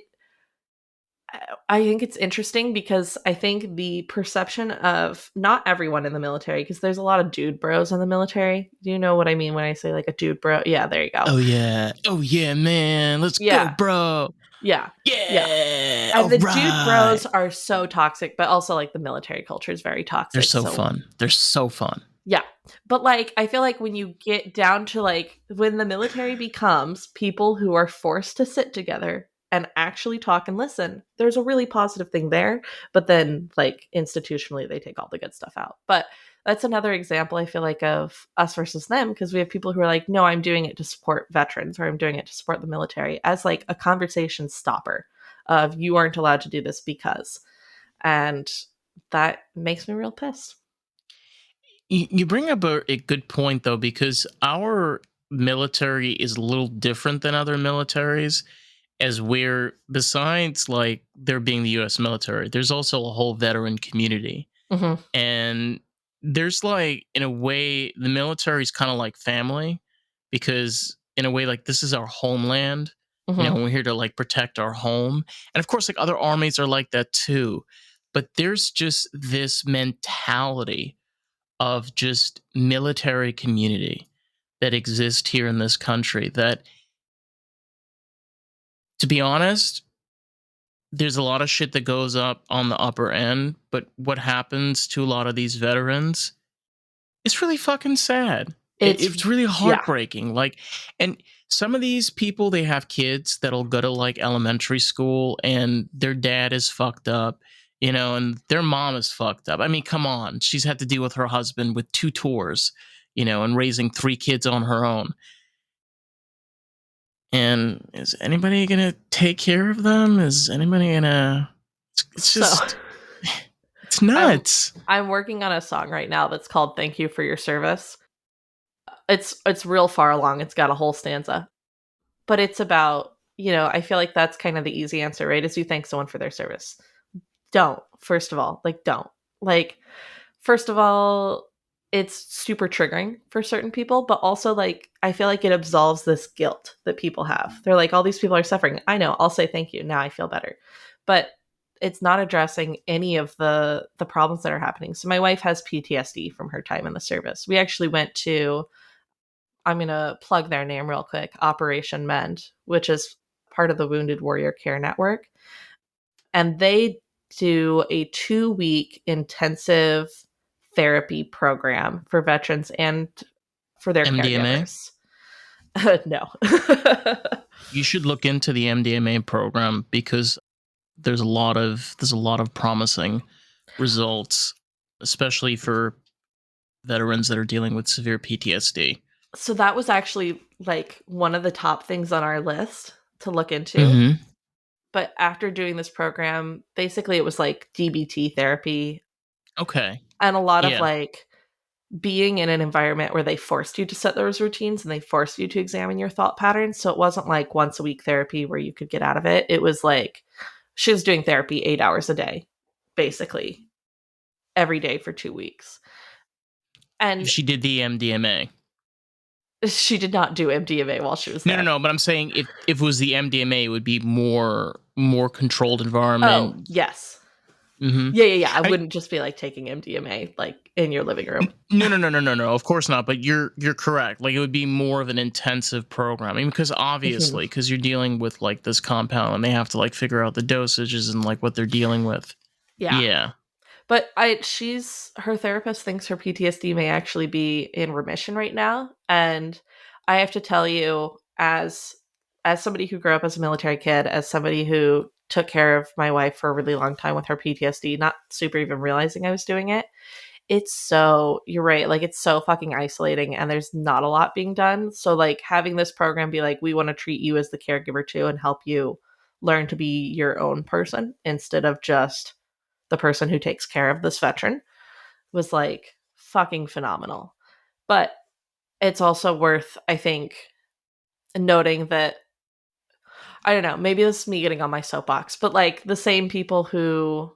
I think it's interesting because I think the perception of not everyone in the military, because there's a lot of dude bros in the military. Do you know what I mean when I say like a dude bro? Yeah, there you go. Oh yeah. Oh yeah, man. Let's go, Yeah, bro. yeah, yeah. Yeah. And All the dude right. bros are so toxic, but also like the military culture is very They're toxic. so So fun. They're so fun. yeah. But like I feel like when you get down to like when the military becomes people who are forced to sit together and actually talk and listen, there's a really positive thing there. But then like institutionally they take all the good stuff out. But that's another example I feel like of us versus them because we have people who are like, no, I'm doing it to support veterans or I'm doing it to support the military as like a conversation stopper of you aren't allowed to do this because. And that makes me real pissed. You bring up a good point, though, because our military is a little different than other militaries, as we're, besides like there being the US military, there's also a whole veteran community. Hmm. And there's like, in a way, the military is kind of like family, because in a way, like, this is our homeland. Hmm. We're here to like protect our home. And of course, like, other armies are like that too. But there's just this mentality of just military community that exists here in this country that, to be honest, there's a lot of shit that goes up on the upper end, but what happens to a lot of these veterans, it's really fucking sad. It's It's really yeah. heartbreaking. Like, and some of these people, they have kids that'll go to like elementary school and their dad is fucked up, and their mom is fucked up. I mean, come on. She's had to deal with her husband with two tours, and raising three kids on her own. And is anybody gonna take care of them? Is anybody gonna? It's So just, it's I'm nuts. I'm working on a song right now that's called Thank You for Your Service. It's real far along. It's got a whole stanza. But it's about, I feel like that's kind of the easy answer, right? Is you thank someone for their service. Don't. First of all, like don't. Like first of all, it's super triggering for certain people, but also like I feel like it absolves this guilt that people have. They're like, all these people are suffering. I know, I'll say thank you. Now I feel better. But it's not addressing any of the problems that are happening. So my wife has PTSD from her time in the service. We actually went to, I'm going to plug their name real quick, Operation Mend, which is part of the Wounded Warrior Care Network. And they do a 2-week intensive therapy program for veterans and for their MDMA. caregivers. No. You should look into the MDMA program because there's a lot of promising results, especially for veterans that are dealing with severe PTSD. So that was actually like one of the top things on our list to look into. Mm-hmm. But after doing this program, basically it was like DBT therapy Okay. and a lot of Yeah. like being in an environment where they forced you to set those routines and they forced you to examine your thought patterns. So it wasn't like once a week therapy where you could get out of it. It was like she was doing therapy 8 hours a day, basically every day for 2 weeks. If And she did the MDMA. she did not do MDMA while she was No, no, there. no. But I'm saying if it was the MDMA, it would be more controlled Oh, environment. yes. Mm-hmm. Yeah. I I wouldn't just be like taking MDMA like in your living room. No, no, no, no, no, no. Of course not. But you're correct. Like it would be more of an intensive program. I mean, because Mhm. obviously, because you're dealing with like this compound, and they have to like figure out the dosages and like what they're dealing with. Yeah. Yeah. But her therapist thinks her PTSD may actually be in remission right now. And I have to tell you, as somebody who grew up as a military kid, as somebody who took care of my wife for a really long time with her PTSD, not super even realizing I was doing it, you're right, like it's so fucking isolating and there's not a lot being done. So like having this program be like, we want to treat you as the caregiver too and help you learn to be your own person instead of just the person who takes care of this veteran was like fucking phenomenal. But it's also worth, I think, noting that I don't know, maybe this is me getting on my soapbox, but like the same people who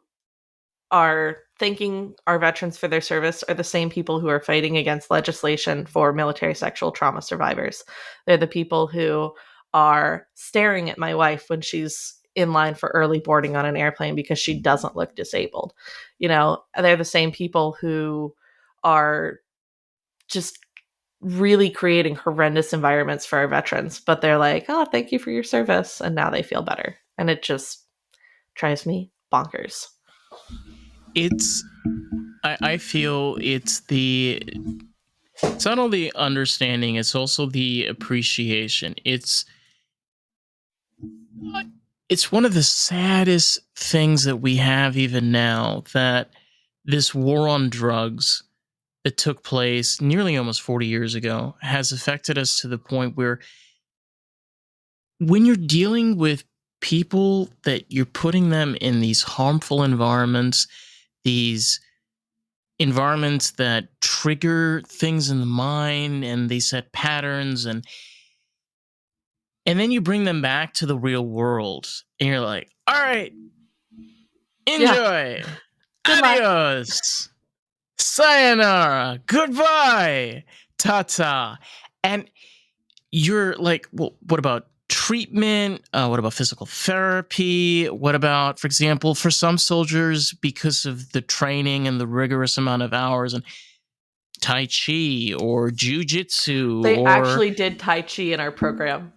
are thanking our veterans for their service are the same people who are fighting against legislation for military sexual trauma survivors. They're the people who are staring at my wife when she's in line for early boarding on an airplane because she doesn't look disabled. They're the same people who are just really creating horrendous environments for our veterans, but they're like, oh, thank you for your service. And now they feel better. And it just drives me bonkers. It's I feel it's not only understanding, it's also the appreciation. It's one of the saddest things that we have even now, that this war on drugs that took place nearly almost 40 years ago has affected us to the point where when you're dealing with people that you're putting them in these harmful environments, these environments that trigger things in the mind and they set patterns, and then you bring them back to the real world and you're like, all right, Yeah. enjoy, Good luck. adios, sayonara, goodbye, ta-ta. And you're like, well, what about treatment? What about physical therapy? What about, for example, for some soldiers, because of the training and the rigorous amount of hours, and Tai Chi or Jiu-Jitsu They or actually did Tai Chi in our program,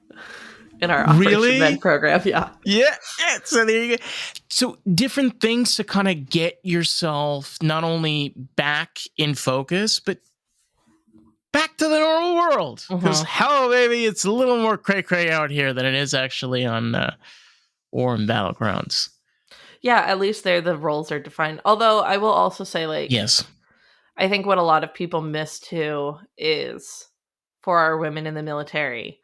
in our Operation Men really? program. Yeah. Yeah. So there you go. So different things to kind of get yourself not only back in focus, but back to the normal world. Because Hmm. hello, baby, it's a little more cray cray out here than it is actually on War and Battlegrounds. Yeah, at least there the roles are defined. Although I will also say, like, Yes. I think what a lot of people miss too is for our women in the military,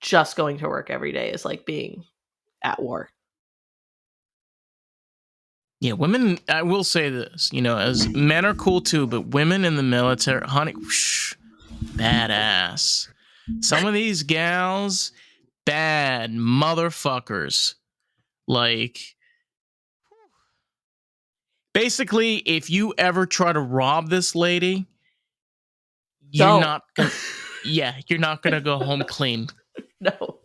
just going to work every day is like being at war. Yeah, women, I will say this, as men are cool too, but women in the military, honey, whoosh, badass. Some of these gals, bad motherfuckers. Like, basically, if you ever try to rob this lady, you're Don't. not gonna, yeah, you're not gonna go home clean. No.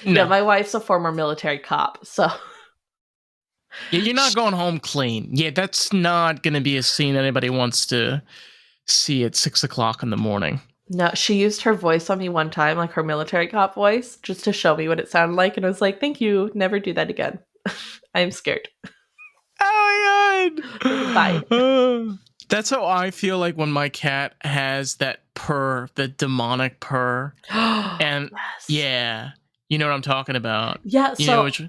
Yeah, No. my wife's a former military cop, so Yeah, you're not going home clean. Yeah, that's not gonna be a scene anybody wants to see at 6 o'clock in the morning. no, she used her voice on me one time, like her military cop voice, just to show me what it sounded like, and I was like, "Thank you, never do that again." I'm scared. Oh my Bye. god. That's how I feel like when my cat has that purr, the demonic purr. And Yes. yeah, you know what I'm talking about. Yeah, You know so which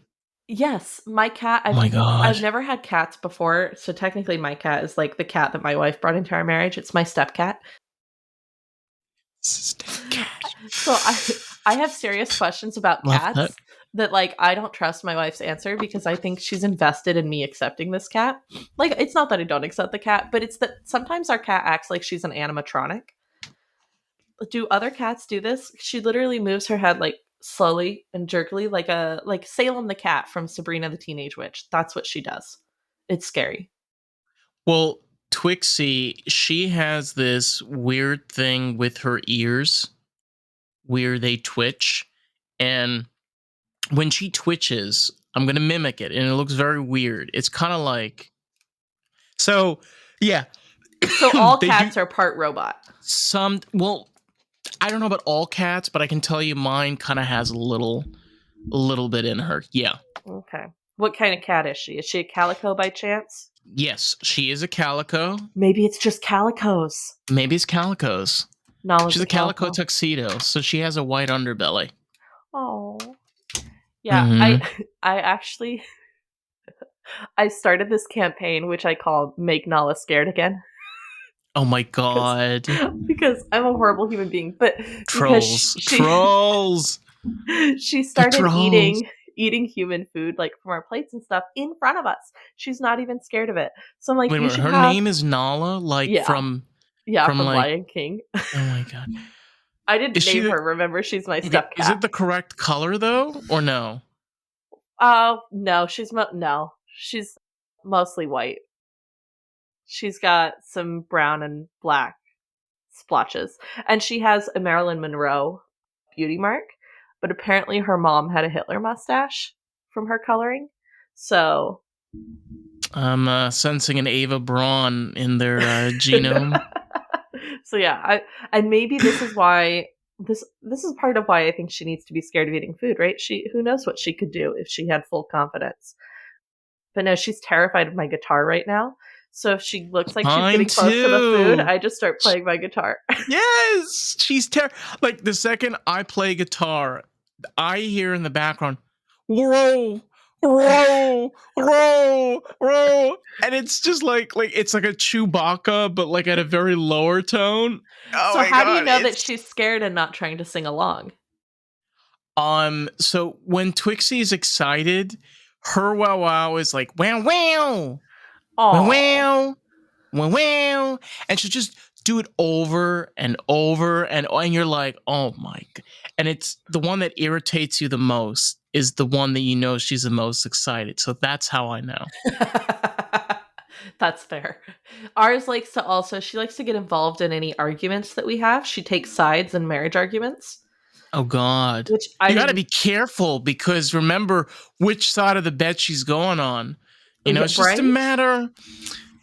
yes, my cat, Oh my I've god. never had cats before, so technically my cat is like the cat that my wife brought into our marriage. It's my stepcat. Cat. So I have serious questions about Love that. cats that like I don't trust my wife's answer because I think she's invested in me accepting this cat. Like it's not that I don't accept the cat, but it's that sometimes our cat acts like she's an animatronic. Do other cats do this? She literally moves her head like slowly and jerkily like Salem the cat from Sabrina the Teenage Witch. That's what she does. It's scary. Well, Twixie, she has this weird thing with her ears where they twitch. And when she twitches, I'm going to mimic it. And it looks very weird. It's kind of like. So, yeah. So all They do cats are part robot. some. Well, I don't know about all cats, but I can tell you mine kind of has a little bit in her. Yeah. Okay. What kind of cat is she? Is she a calico by chance? Yes, she is a calico. Maybe it's just calicos. Maybe it's calicos. Nala's She's a a calico calico. tuxedo, so she has a white underbelly. Oh. Yeah, Mm-hmm. I actually I started this campaign which I call Make Nala Scared Again. Oh my because god. because I'm a horrible human being, but because Trolls. she Trolls. she The started trolls. eating human food like from our plates and stuff in front of us. She's not even scared of it. So I'm like, Wait a you minute. should Her have name is Nala, like yeah. Yeah, from from like. Lion King. Oh my god. I didn't Is she name the her, remember? She's my okay? Is stepcat. it the correct color though, or no? No, no. She's mostly white. She's got some brown and black splotches. And she has a Marilyn Monroe beauty mark, but apparently her mom had a Hitler mustache from her coloring. So I'm sensing an Ava Braun in their genome. so yeah, and maybe this is why this is part of why I think she needs to be scared of eating food, right? She who knows what she could do if she had full confidence. But no, she's terrified of my guitar right now. So if she looks like she's Mine getting close to the food, too. I just start playing my guitar. Yes, she's like the second I play guitar, I hear in the background, roll, roll, roll, roll, and it's just like it's like a Chewbacca, but like at a very lower tone. Oh So my how do you god, know that it's she's scared and not trying to sing along? So when Twixie's excited, her wow wow is like wow wow, wow Oh. wow, wow wow, and she'll just do it over and over and you're like, oh my god. And it's the one that irritates you the most is the one that you know she's the most excited. So that's how I know. That's fair. Ours likes to also, she likes to get involved in any arguments that we have. She takes sides in marriage arguments, Oh god. which You got to be careful because remember which side of the bed she's going on. yeah, It's just a right? matter.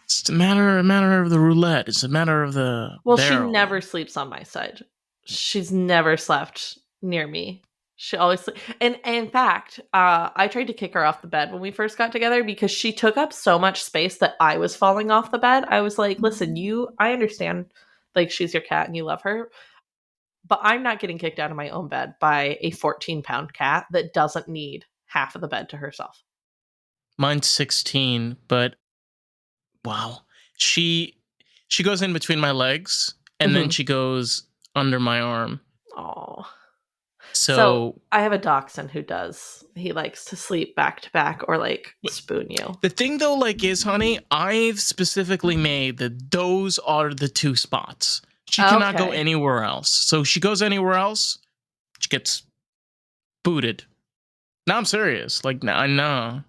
It's a matter of the roulette. It's a matter of the Well, she barrel. never sleeps on my side. She's never slept near me. She always and in fact, I tried to kick her off the bed when we first got together because she took up so much space that I was falling off the bed. I was like, "Listen, I understand, like she's your cat and you love her, but I'm not getting kicked out of my own bed by a 14-pound cat that doesn't need half of the bed to herself." Mine's 16, but wow. She goes in between my legs and then Mm-hmm. she goes under my arm. Oh, So So I have a dachshund who does. He likes to sleep back to back or like but spoon you. the thing though, like, is, honey, I've specifically made that those are the two spots. She cannot go Okay. anywhere else. So she goes anywhere else, she gets booted. Now I'm serious. Like, I know.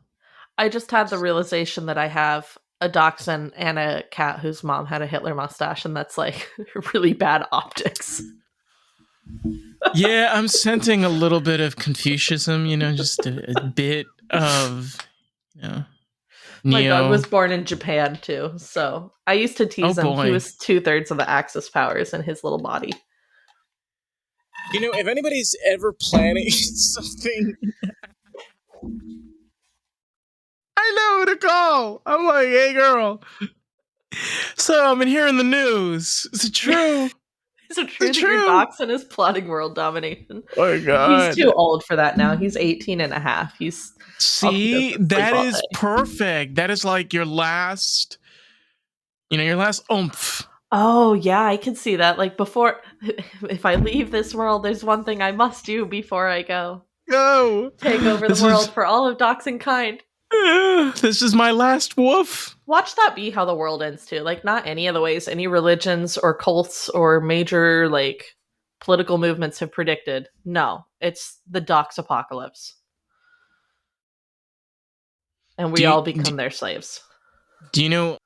I just had the realization that I have a dachshund and a cat whose mom had a Hitler mustache, and that's like really bad optics. Yeah, I'm sensing a little bit of Confucianism, just a bit of, you know, My dog neo. was born in Japan too, so I used to Oh tease him. He boy. was 2/3 of the Axis powers in his little body. If anybody's ever planning something, I know who to call. I'm like, hey, girl. So I've been hearing the news. Is it true? Is it Is true it that your true? dachshund is plotting world domination? Oh my He's too god. old for that now. He's 18 and a half. All he does See, is sleep that all is day. perfect. That is like your last oomph. Oh, yeah, I can see that. Like, before, if I leave this world, there's one thing I must do before I go. Go. Take over the This is world for all of dachshund kind. this is my last woof. Watch that be how the world ends, too. Like, not any of the ways any religions or cults or major, like, political movements have predicted. No, it's the dox apocalypse. And Do we you all do, become their slaves. do you know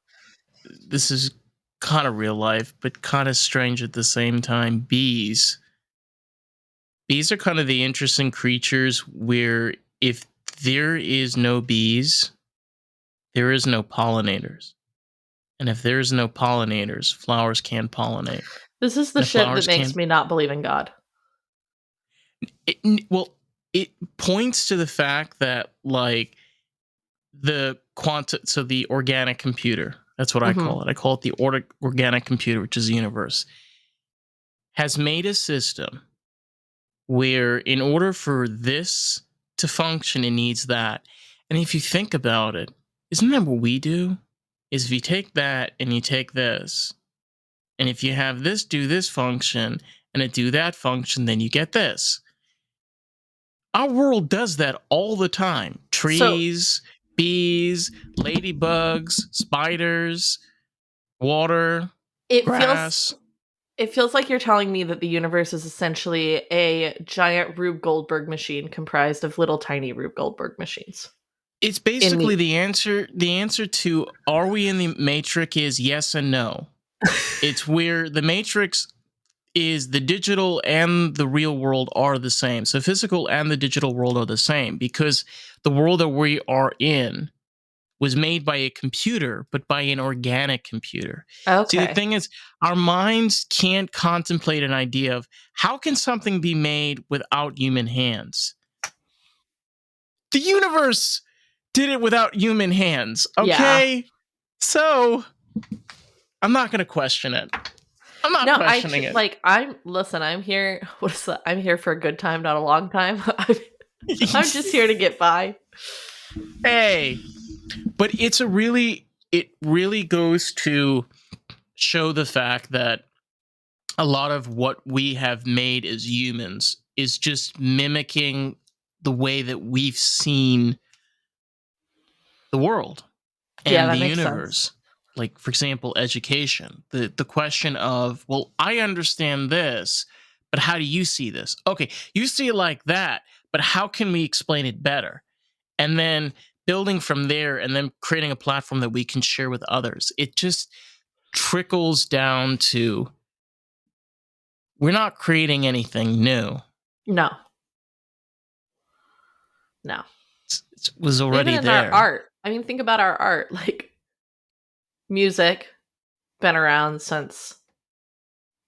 this is kind of real life, but kind of strange at the same time? Bees. Bees are kind of the interesting creatures where if there is no bees, there is no pollinators. And if there is no pollinators, flowers can't pollinate. This is the And if shit that flowers makes can't, me not believe in God. well, it points to the fact that, like, so the organic computer, that's what I Hmm. call it. I call it the organic computer, which is the universe, has made a system where in order for this to function, it needs that. And if you think about it, isn't that what we do? Is if you take that and you take this, and if you have this do this function and it do that function, then you get this. Our world does that all the time. So Trees, bees, ladybugs, spiders, water, it feels grass. it feels like you're telling me that the universe is essentially a giant Rube Goldberg machine comprised of little tiny Rube Goldberg machines. It's In basically me. the answer. The answer to are we in the matrix is yes and no. It's where the matrix is the digital and the real world are the same. So physical and the digital world are the same because the world that we are in was made by a computer, but by an organic computer. See, the Okay. thing is, our minds can't contemplate an idea of how can something be made without human hands? The universe did it without human hands, Yeah. okay? So I'm not going to question it. I'm not No, questioning it. I'm here. What is that? I'm here for a good time, not a long time. I'm just here to get by. Hey, but it really goes to show the fact that a lot of what we have made as humans is just mimicking the way that we've seen the world Yeah, and the that makes sense. universe. Like, for example, education. The question of, well, I understand this, but how do you see this? Okay, you see it like that, but how can we explain it better? And then building from there and then creating a platform that we can share with others. It just trickles down to we're not creating anything new. No, no. It was Even already in our there. art. I mean, think about our art. Like music, been around since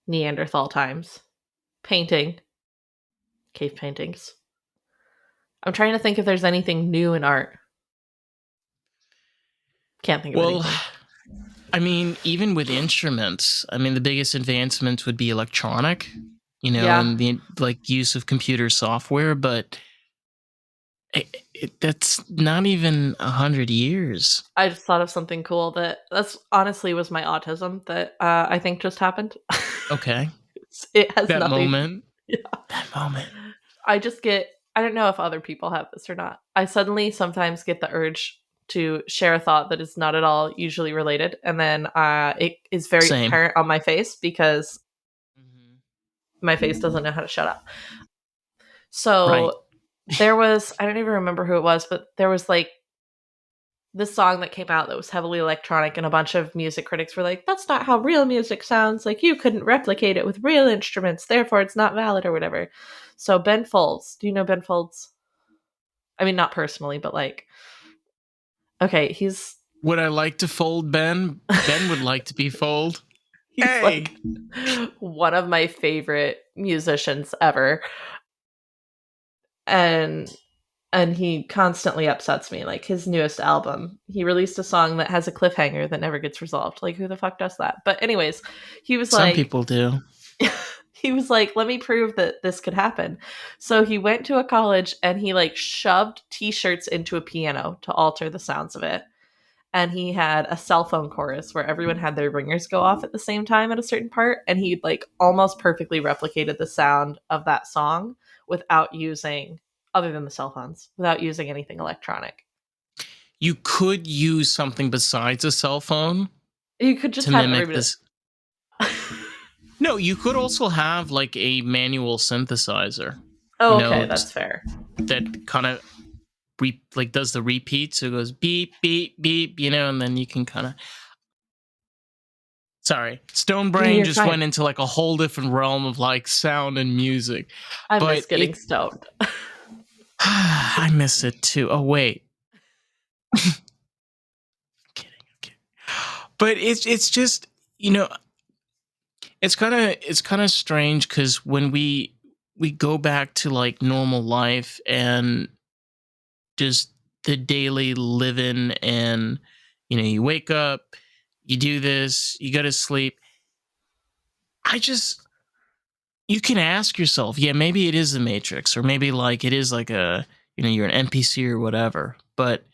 Neanderthal times. Painting, cave paintings. I'm trying to think if there's anything new in art. Can't think of Well, anything. I mean, even with instruments, I mean, the biggest advancement would be electronic, Yeah. and the like use of computer software, but that's not even 100 years. I just thought of something cool that's honestly was my autism that I think just happened. Okay, It has that nothing. moment, Yeah. that moment. I just get, I don't know if other people have this or not. I suddenly sometimes get the urge to share a thought that is not at all usually related. And then it is very Same. apparent on my face because Mhm. my face doesn't know how to shut up. Right. So there was, I don't even remember who it was, but there was like this song that came out that was heavily electronic, and a bunch of music critics were like, that's not how real music sounds. Like, you couldn't replicate it with real instruments, therefore it's not valid or whatever. So Ben Folds, do you know Ben Folds? I mean, not personally, but like, okay, he's Would I like to fold Ben? Ben would like to be fold. he's Hey. like one of my favorite musicians ever. And he constantly upsets me. Like, his newest album, he released a song that has a cliffhanger that never gets resolved. Like, who the fuck does that? But anyways, he was Some like, people do. he was like, let me prove that this could happen. So he went to a college and he like shoved t-shirts into a piano to alter the sounds of it. And he had a cell phone chorus where everyone had their ringers go off at the same time at a certain part, and he like almost perfectly replicated the sound of that song without using, other than the cell phones, without using anything electronic. You could use something besides a cell phone You could just to have mimic everybody. this. No, you could also have like a manual synthesizer. Oh, okay, that's fair. That kind of like does the repeat, so it goes beep beep beep, and then you can kind of. Sorry, Stone No, Brain you're just fine. went into like a whole different realm of like sound and music, I but miss getting stoned. I miss it too. Oh wait, I'm kidding. But it's just it's kind of strange because when we go back to like normal life and just the daily living, and you wake up, you do this, you go to sleep. I just You can ask yourself, yeah, maybe it is the Matrix, or maybe like it is like you're an NPC or whatever, but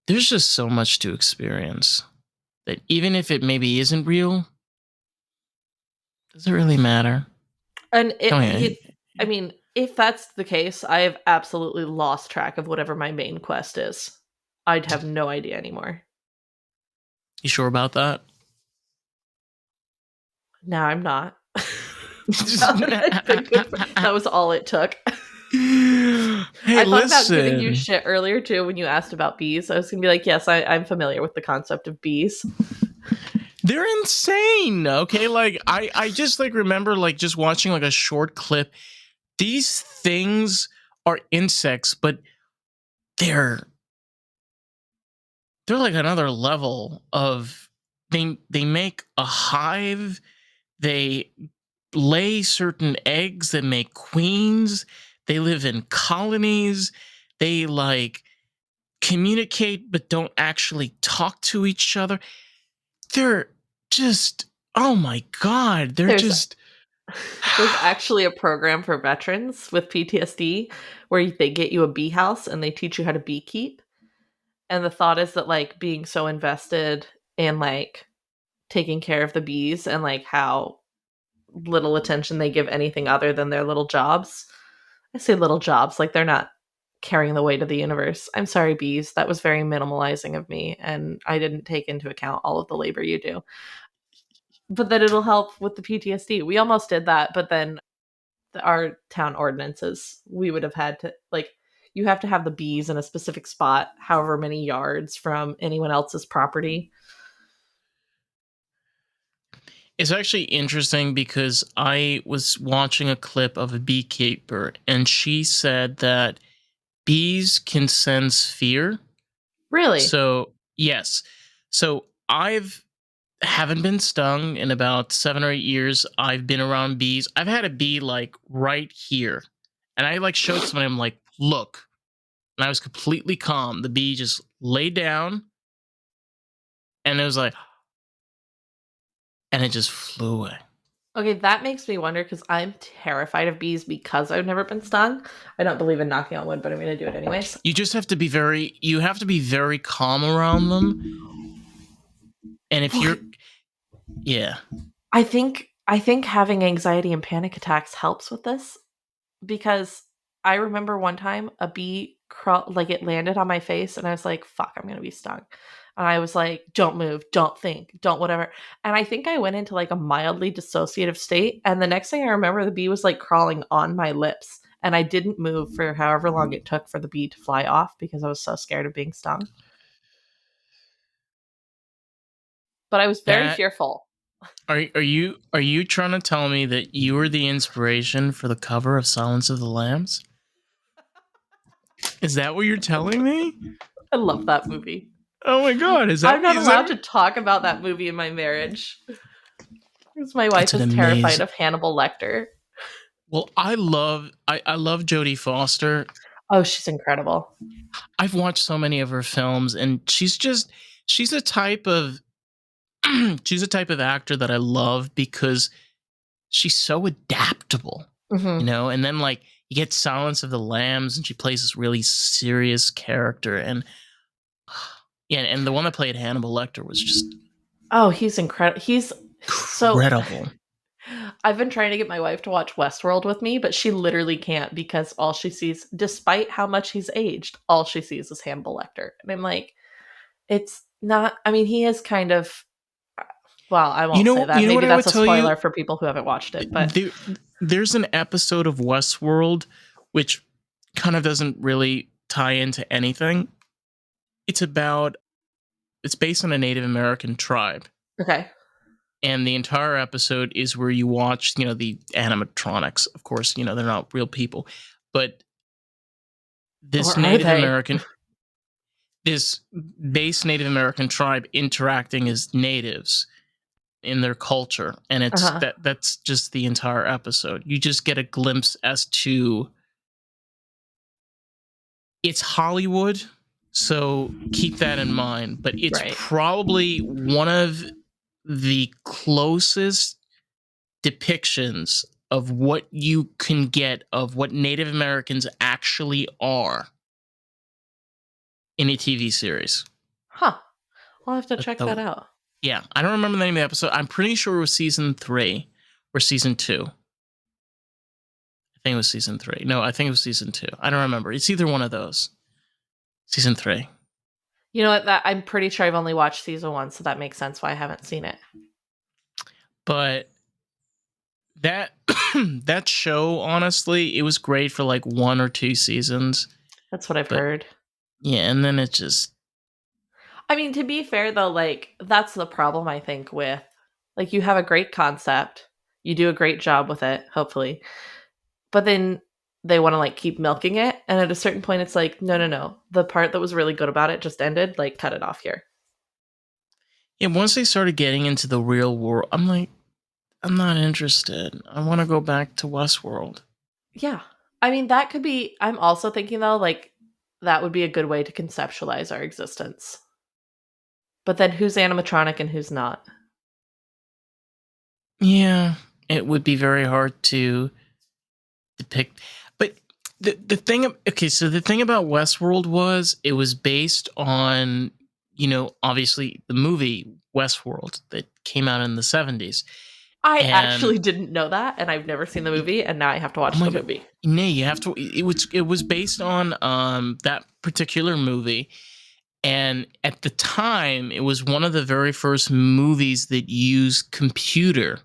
there's just so much to experience that even if it maybe isn't real, does it really matter? And Come here. I mean, if that's the case, I have absolutely lost track of whatever my main quest is. I'd have no idea anymore. You sure about that? No, I'm not. That was all it took. Hey, I thought about giving you listen. shit earlier too when you asked about bees. I was gonna be like, yes, I'm familiar with the concept of bees. They're insane. Okay, like I just like remember like just watching like a short clip. These things are insects, but they're like another level of they make a hive, they lay certain eggs that make queens, they live in colonies, they like communicate but don't actually talk to each other. They're just, oh my god, they're There's just there's actually a program for veterans with PTSD where they get you a bee house and they teach you how to beekeep. And the thought is that like being so invested in like taking care of the bees and like how little attention they give anything other than their little jobs. I say little jobs, like they're not carrying the weight of the universe. I'm sorry, bees. That was very minimalizing of me, and I didn't take into account all of the labor you do. But that it'll help with the PTSD. We almost did that, but then our town ordinances, we would have had to like you have to have the bees in a specific spot, however many yards from anyone else's property. it's actually interesting because I was watching a clip of a beekeeper and she said that bees can sense fear. Really? So, yes. So, I've haven't been stung in about 7 or 8 years. I've been around bees. I've had a bee like right here. And I like showed somebody, I'm like, "Look." And I was completely calm. The bee just laid down and it was like, and it just flew away. Okay, that makes me wonder because I'm terrified of bees because I've never been stung. I don't believe in knocking on wood, but I'm going to do it anyways. You just have to be very calm around them. And if Well, you're, yeah. I think having anxiety and panic attacks helps with this. because I remember one time a bee like it landed on my face, and I was like, "Fuck, I'm gonna be stung." And I was like, "Don't move, don't think, don't whatever." And I think I went into like a mildly dissociative state. And the next thing I remember, the bee was like crawling on my lips, and I didn't move for however long it took for the bee to fly off because I was so scared of being stung. But I was very That fearful. are you trying to tell me that you were the inspiration for the cover of Silence of the Lambs? Is that what you're telling me? I love that movie. Oh my god, I'm not allowed to talk about that movie in my marriage because my wife It's an is terrified amazing. of Hannibal Lecter. Well, I love Jodie Foster. Oh, she's incredible. I've watched so many of her films, and she's a type of she's a type of actor that I love because she's so adaptable, Hmm. and then like you get Silence of the Lambs and she plays this really serious character, and yeah, and the one that played Hannibal Lecter was just Oh, he's incredible. He's so. incredible. I've been trying to get my wife to watch Westworld with me, but she literally can't because all she sees, despite how much he's aged, all she sees is Hannibal Lecter. And I'm like, it's not, I mean, he is kind of, well, I You won't say know, that. you know what Maybe I would that's a tell you? spoiler for people who haven't watched it, but There, there's an episode of Westworld which kind of doesn't really tie into anything. It's about it's based on a Native American tribe. okay. And the entire episode is where you watch, the animatronics. Of course, they're not real people, but Or this are Native they? American, this base Native American tribe interacting as natives in their culture, and Uh it's huh. that's just the entire episode. You just get a glimpse as to it's Hollywood, so keep that in mind. But it's Right. probably one of the closest depictions of what you can get of what Native Americans actually are in a TV series. Huh. I'll have to The, check that the- out. yeah, I don't remember the name of the episode. I'm pretty sure it was season 3 or season 2. I think it was season 3. No, I think it was season 2. I don't remember. It's either one of those. Season 3. You know what? That I'm pretty sure I've only watched season 1, so that makes sense why I haven't seen it. But that that show, honestly, it was great for like 1 or 2 seasons. That's what I've But heard. yeah, and then it just I mean, to be fair though, like that's the problem I think with like you have a great concept, you do a great job with it, hopefully. But then they want to like keep milking it, and at a certain point it's like, no, no, no. The part that was really good about it just ended, like cut it off here. yeah, once they started getting into the real world, I'm like, I'm not interested. I want to go back to Westworld. Yeah. I mean, that could be I'm also thinking though like that would be a good way to conceptualize our existence. But then who's animatronic and who's not? Yeah, it would be very hard to depict. But the thing, okay, so the thing about Westworld was it was based on, obviously the movie Westworld that came out in the 70s. I And actually didn't know that, and I've never seen the movie, and now I have to oh watch my the god, movie. nay, you have to. It was based on that particular movie, and at the time, it was one of the very first movies that used computer.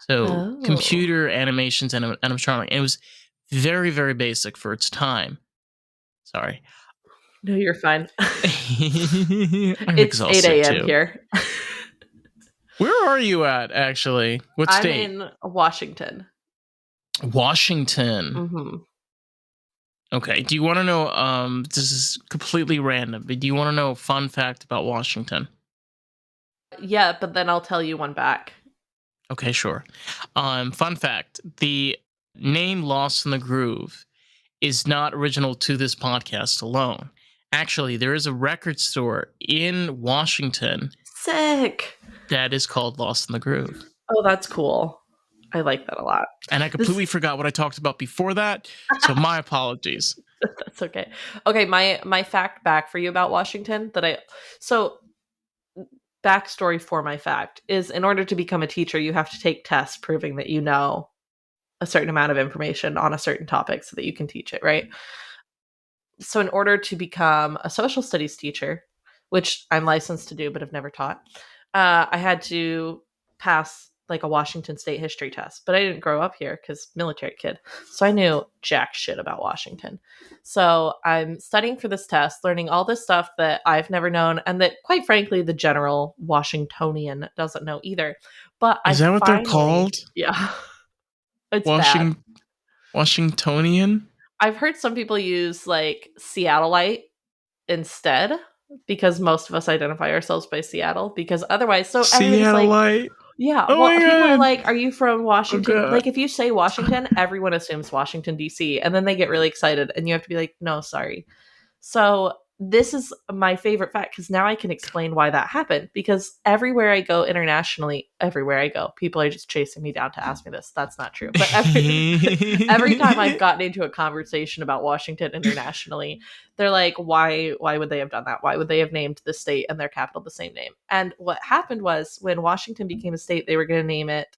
So Oh. computer animations and animatronic. And it was very, very basic for its time. Sorry. No, you're fine. I'm It's 8 exhausted a.m. too. here. Where are you at, actually? What I'm state? in Washington. Washington. Hmm. Okay. Do you want to know? This is completely random, but do you want to know a fun fact about Washington? Yeah, but then I'll tell you one back. Okay, sure. Fun fact: the name "Lost in the Groove" is not original to this podcast alone. Actually, there is a record store in Washington Sick. that is called Lost in the Groove. Oh, that's cool. I like that a lot. And I This completely forgot what I talked about before that, so my apologies. that's okay. Okay, my fact back for you about Washington that I so backstory for my fact is in order to become a teacher, you have to take tests proving that you know a certain amount of information on a certain topic so that you can teach it, right? So in order to become a social studies teacher, which I'm licensed to do but have never taught, I had to pass like a Washington State history test. But I didn't grow up here because military kid, so I knew jack shit about Washington. So I'm studying for this test, learning all this stuff that I've never known, and that, quite frankly, the general Washingtonian doesn't know either. But I Is that what they're finally, called? yeah, it's bad. Washing Washingtonian? I've heard some people use like Seattleite instead, because most of us identify ourselves by Seattle, because otherwise, so everybody's like, Seattleite. yeah, Oh well, my people are god. like, are you from Oh Washington? god. Like, if you say Washington, everyone assumes Washington, D.C., and then they get really excited, and you have to be like, no, sorry. So this is my favorite fact, because now I can explain why that happened. Because everywhere I go internationally, everywhere I go, people are just chasing me down to ask me this. That's not true. But every time I've gotten into a conversation about Washington internationally, they're like, why would they have done that? Why would they have named the state and their capital the same name? And what happened was, when Washington became a state, they were going to name it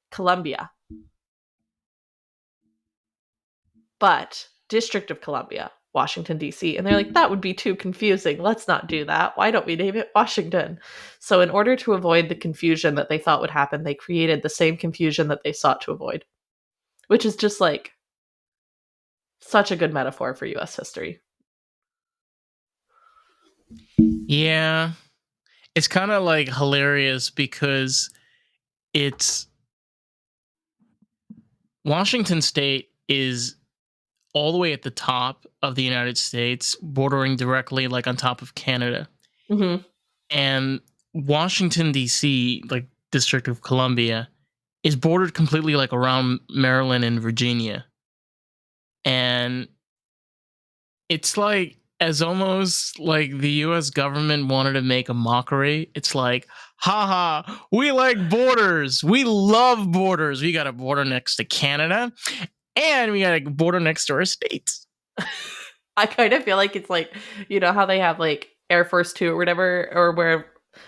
Columbia. But District of Columbia, Washington, D.C. And they're like, that would be too confusing. Let's not do that. Why don't we name it Washington? So, in order to avoid the confusion that they thought would happen, they created the same confusion that they sought to avoid, which is just like such a good metaphor for US history. Yeah. It's kind of like hilarious because it's Washington State is all the way at the top of the United States, bordering directly like on top of Canada. Mm-hmm. And Washington D.C., like District of Columbia, is bordered completely like around Maryland and Virginia. And it's like, as almost like the US government wanted to make a mockery. It's like, haha, we like borders. We love borders. We got a border next to Canada, and we got a border next to our states. I kind of feel like it's like, you know how they have like Air Force Two or whatever, or where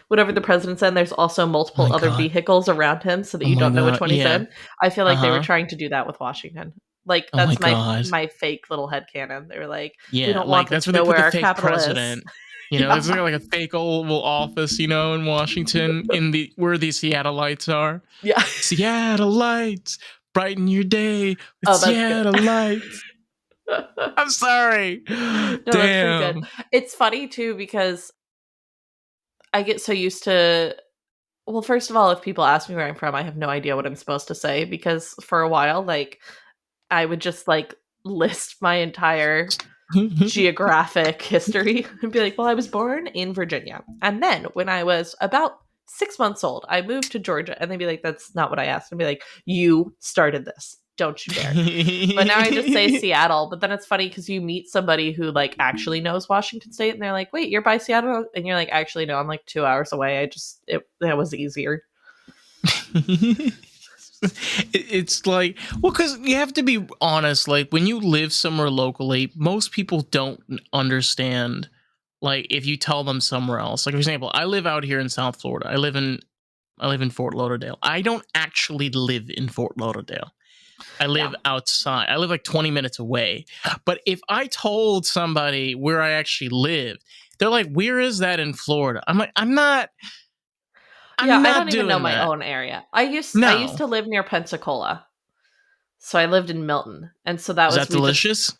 whatever the president's in, there's also Oh multiple my other god. vehicles around him so that Oh you my don't know which god. one he's Yeah. in. I feel like they were Uh-huh. trying to do that with Washington. Like, Oh my that's my god. my fake little headcanon. They were like, we Yeah, don't want like them that's to where they know put where the our fake capital is. president. You know, it's Yeah. like a fake oval office, you know, in Washington, in the where the Seattleites are. Yeah. Seattleites, brighten your day with Oh, that's good. Seattleites. I'm sorry. No, that's pretty good. Damn. It's funny too, because I get so used to, well, first of all, if people ask me where I'm from, I have no idea what I'm supposed to say, because for a while, like, I would just like list my entire geographic history and be like, well, I was born in Virginia. And then when I was about 6 months old, I moved to Georgia. And they'd be like, that's not what I asked. And be like, you started this. Don't you dare. But now I just say Seattle. But then it's funny because you meet somebody who like actually knows Washington State, and they're like, wait, you're by Seattle? And you're like, actually, no, I'm like 2 hours away. That was easier. It's like, well, because you have to be honest, like when you live somewhere locally, most people don't understand, like if you tell them somewhere else. Like, for example, I live out here in South Florida. I live in Fort Lauderdale. I don't actually live in Fort Lauderdale. I live Yeah. outside. I live like 20 minutes away. But if I told somebody where I actually live, they're like, where is that in Florida? I'm like, I'm not Yeah, I don't even know doing my that. own area. I used No. to live near Pensacola. So I lived in Milton. And so that Is was that we just delicious?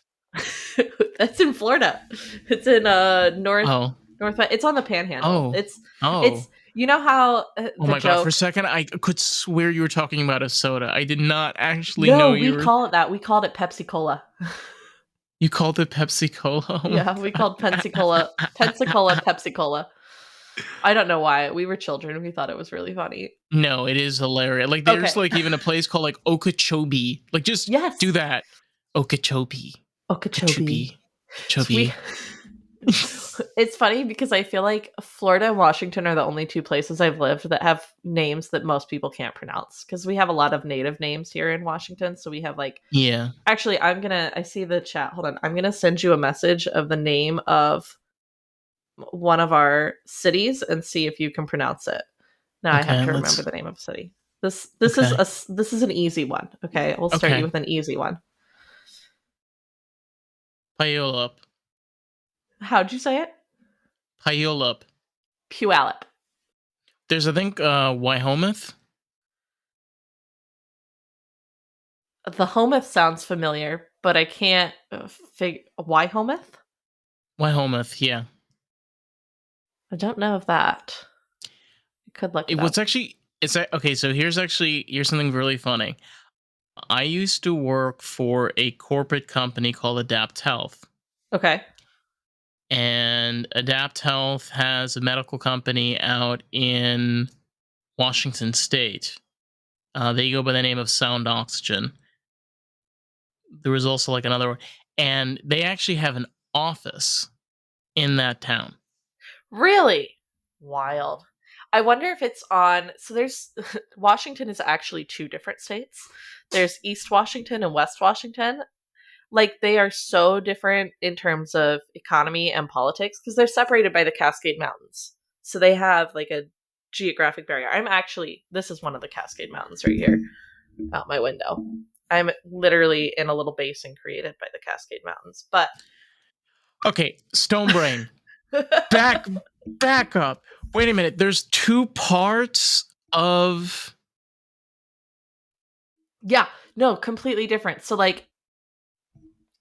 that's in Florida. It's in Oh. northwest. It's on the Panhandle. Oh. It's Oh. you know how Oh the my god, for a joke. second I could swear you were talking about a soda. I did not actually No, know we you were. call it that. We called it Pepsi Cola. You called it Pepsi Cola. Oh my Yeah, we god. called Pensacola Pepsi Cola. I don't know why. We were children. We thought it was really funny. No, it is hilarious. Like there's Okay. like even a place called like Okeechobee. Like just do Yes. that. Okeechobee. Okeechobee. Okeechobee. So we Chubby. It's funny because I feel like Florida and Washington are the only two places I've lived that have names that most people can't pronounce, because we have a lot of native names here in Washington. So we have like, Yeah. actually, I see the chat. Hold on. I'm going to send you a message of the name of one of our cities and see if you can pronounce it. Now I have Okay, to remember let's the name of a city. This is Okay. this is an easy one. Okay, we'll start you Okay. with an easy one. Puyallup. How'd you say it? Puyallup. Puyallup. There's, I think, Wyometh. The Hometh sounds familiar, but I can't figure why Hometh. Wyometh, yeah. I don't know of that. I could look It it was up. actually, okay, so here's something really funny. I used to work for a corporate company called Adapt Health. Okay. And Adapt Health has a medical company out in Washington State. They go by the name of Sound Oxygen. There was also like another one, and they actually have an office in that town. Really? Wild. I wonder if it's on. So there's Washington is actually two different states. There's East Washington and West Washington. Like they are so different in terms of economy and politics because they're separated by the Cascade Mountains. So they have like a geographic barrier. This is one of the Cascade Mountains right here out my window. I'm literally in a little basin created by the Cascade Mountains. But Okay, Stonebrain, back up. Wait a minute. There's two parts of. yeah, no, completely different. So like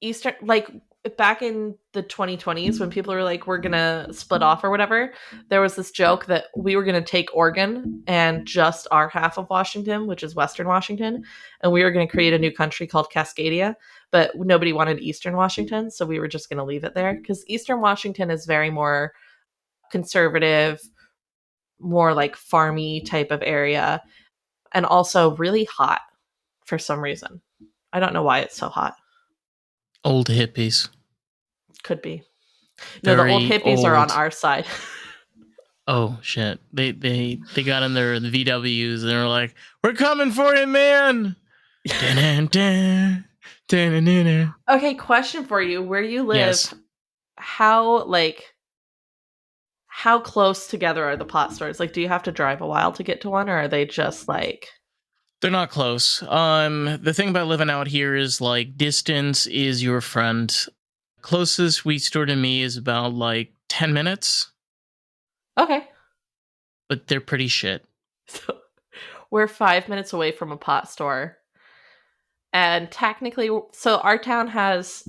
Eastern, like back in the 2020s when people were like, we're gonna split off or whatever, there was this joke that we were gonna take Oregon and just our half of Washington, which is Western Washington, and we were gonna create a new country called Cascadia, but nobody wanted Eastern Washington, so we were just gonna leave it there because Eastern Washington is very more conservative, more like farmy type of area, and also really hot for some reason. I don't know why it's so hot. Old hippies. Could be. No, the old Very hippies are on old. our side. Oh shit. They got in their the VWs and they were like, "We're coming for you, man." Dun, dun, dun, dun. Okay, question for you. Where you Yes. live, how like how close together are the pot stores? Like do you have to drive a while to get to one or are they just like They're not close. The thing about living out here is like distance is your friend. Closest weed store to me is about like 10 minutes, okay. but they're pretty shit. So we're 5 minutes away from a pot store. And technically, so our town has,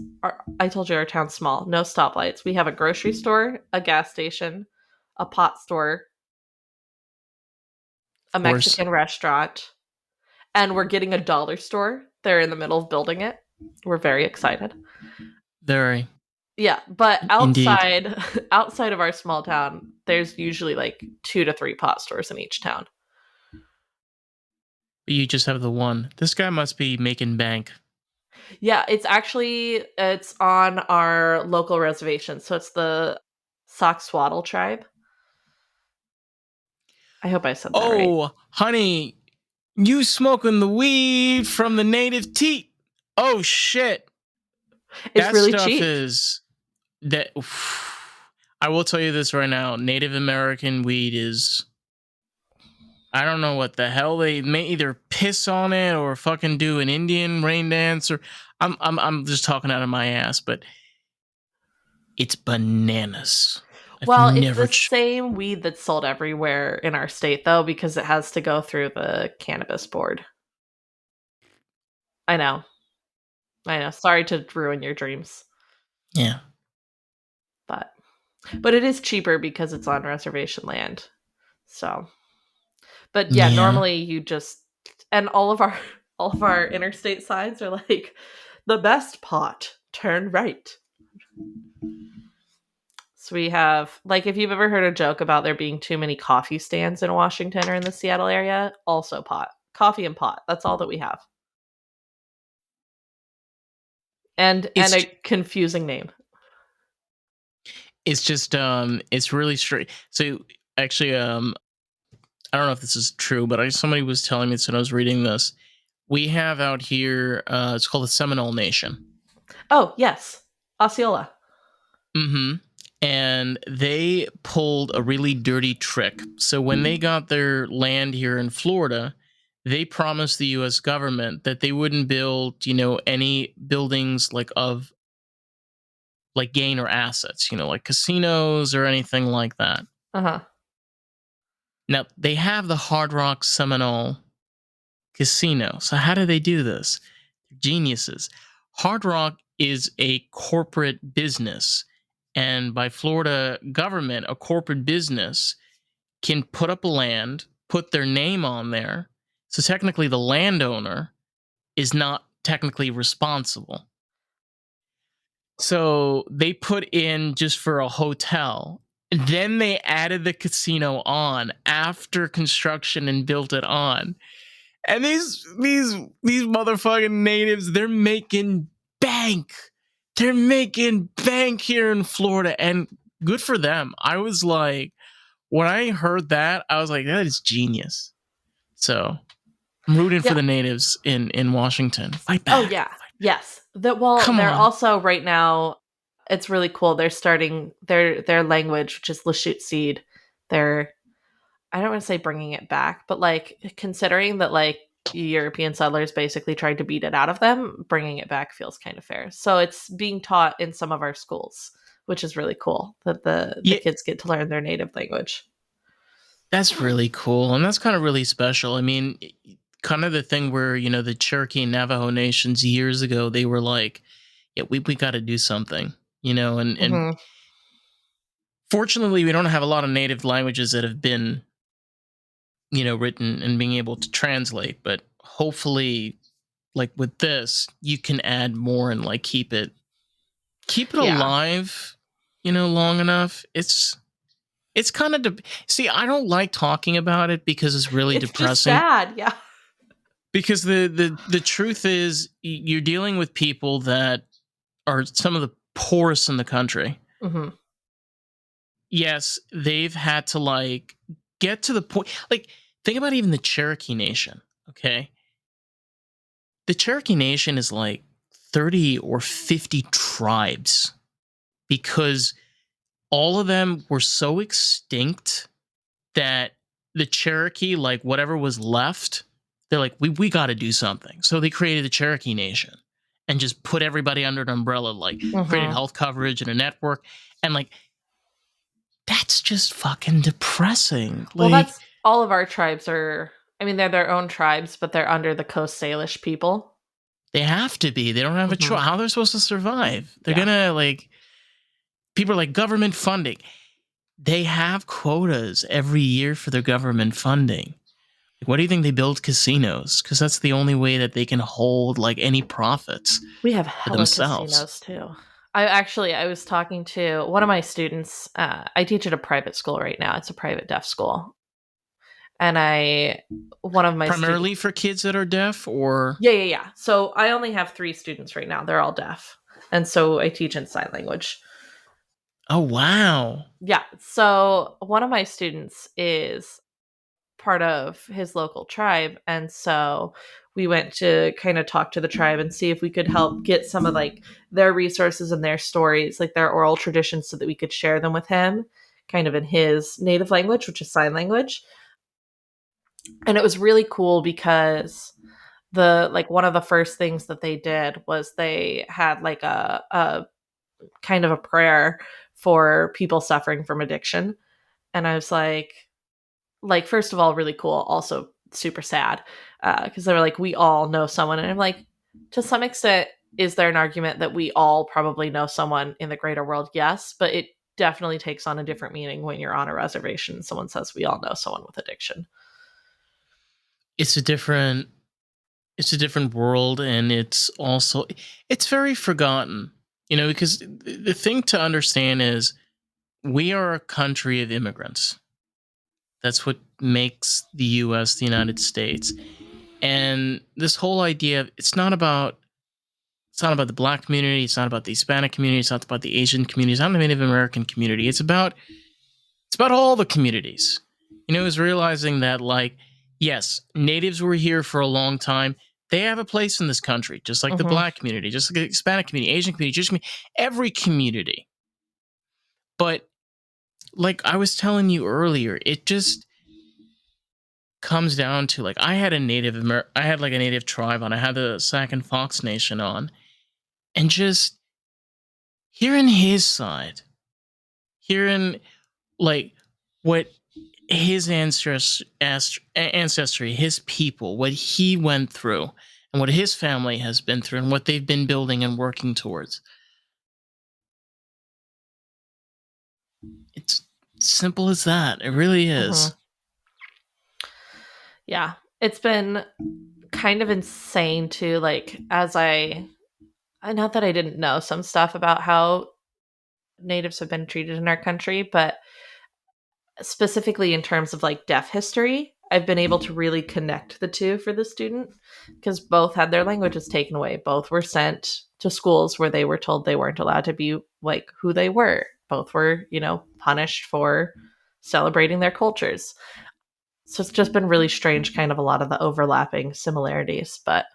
I told you our town's small, no stoplights. We have a grocery store, a gas station, a pot store, a Of course. Mexican restaurant, and we're getting a dollar store. They're in the middle of building it. We're very excited. Very. Yeah, but Indeed. outside of our small town, there's usually like 2 to 3 pot stores in each town. But you just have the one. This guy must be making bank. Yeah, it's on our local reservation. So it's the Soxswaddle tribe. I hope I said that right. Oh, honey, you smoking the weed from the native tea. Oh shit. It's That really stuff cheap. is that I will tell you this right now. Native American weed is, I don't know what the hell they may either piss on it or fucking do an Indian rain dance or I'm just talking out of my ass, but it's bananas. I've Well, it's never the same weed that's sold everywhere in our state though because it has to go through the cannabis board. I know. I know. Sorry to ruin your dreams. yeah. But but it is cheaper because it's on reservation land. So, but yeah, Yeah. normally you just and all of our interstate signs are like the best pot, turn right. So we have like if you've ever heard a joke about there being too many coffee stands in Washington or in the Seattle area, also pot. Coffee and pot. That's all that we have. And It's a confusing name. it's just it's really straight. So actually I don't know if this is true, but somebody was telling me this when I was reading this. We have out here it's called the Seminole Nation. Oh, yes. Osceola. Mm-hmm. And they pulled a really dirty trick. So when they got their land here in Florida, they promised the US government that they wouldn't build, any buildings like of like gain or assets, like casinos or anything like that. Uh-huh. Now, they have the Hard Rock Seminole Casino. So how do they do this? They're geniuses. Hard Rock is a corporate business, and by Florida government, a corporate business can put up land, put their name on there. So technically the landowner is not technically responsible. So they put in just for a hotel. Then they added the casino on after construction and built it on. And these motherfucking natives, they're making bank. They're making bank here in Florida, and good for them. I was like, when I heard that, I was like, that is genius. So I'm rooting for Yeah. the natives in Washington. Fight Oh back. yeah. Yes. Well, Come they're on. also right now, it's really cool. They're starting their language, which is Lashute Seed. They're, I don't want to say bringing it back, but like considering that like European settlers basically tried to beat it out of them, bringing it back feels kind of fair. So it's being taught in some of our schools, which is really cool that the Yeah, kids get to learn their native language. that's really cool. And that's kind of really special. I mean, kind of the thing where, the Cherokee and Navajo nations years ago, they were like, yeah, we got to do something, and Hmm. fortunately, we don't have a lot of native languages that have been, written and being able to translate. But hopefully, like with this, you can add more and like keep it Yeah. alive, long enough. It's kind of see. I don't like talking about it because it's really It's just depressing. sad. Yeah. Because the truth is, you're dealing with people that are some of the poorest in the country. Hmm. Yes, they've had to like get to the point. Like, think about even the Cherokee Nation. Okay, the Cherokee Nation is like 30 or 50 tribes because all of them were so extinct that the Cherokee, like whatever was left, they're like, we got to do something. So they created the Cherokee Nation and just put everybody under an umbrella, like created Hmm. health coverage and a network. And like, that's just fucking depressing. Well, Like, that's all of our tribes are. I mean, they're their own tribes, but they're under the Coast Salish people. they have to be. They don't have a Hmm. choice. How they're supposed to survive? They're Yeah. gonna like people are like government funding. They have quotas every year for their government funding. Like, what do you think they build casinos? Because that's the only way that they can hold like any profits We have for hella themselves. casinos too. I was talking to one of my students. I teach at a private school right now. It's a private deaf school, and one of my students. Primarily for kids that are deaf, or Yeah, yeah, yeah. So I only have 3 students right now. They're all deaf, and so I teach in sign language. oh wow, Yeah. So one of my students is part of his local tribe, and so we went to kind of talk to the tribe and see if we could help get some of like their resources and their stories, like their oral traditions, so that we could share them with him kind of in his native language, which is sign language. And it was really cool because the like one of the first things that they did was they had like a kind of a prayer for people suffering from addiction. And I was like first of all really cool, also super sad, because they were like, we all know someone. And I'm like, to some extent, is there an argument that we all probably know someone in the greater world? Yes, but it definitely takes on a different meaning when you're on a reservation and someone says we all know someone with addiction. it's a different it's a different world, and it's very forgotten. Because the thing to understand is we are a country of immigrants. That's what makes the US the United States. And this whole idea of it's not about the black community, it's not about the Hispanic community, it's not about the Asian community, it's not the Native American community. It's about all the communities. Is realizing that like, yes, natives were here for a long time. They have a place in this country, just like the Hmm. black community, just like the Hispanic community, Asian community, Jewish community, every community. But like I was telling you earlier, comes down to like I had a I had like a native tribe on. I had the Sac and Fox Nation on, and just hearing his side, hearing like what his ancestry, his people, what he went through, and what his family has been through, and what they've been building and working towards. It's simple as that. It really is. Mhm. Yeah. It's been kind of insane too, like as not that I didn't know some stuff about how natives have been treated in our country, but specifically in terms of like deaf history, I've been able to really connect the two for the student because both had their languages taken away. Both were sent to schools where they were told they weren't allowed to be like who they were. Both were, punished for celebrating their cultures. So it's just been really strange, kind of a lot of the overlapping similarities. But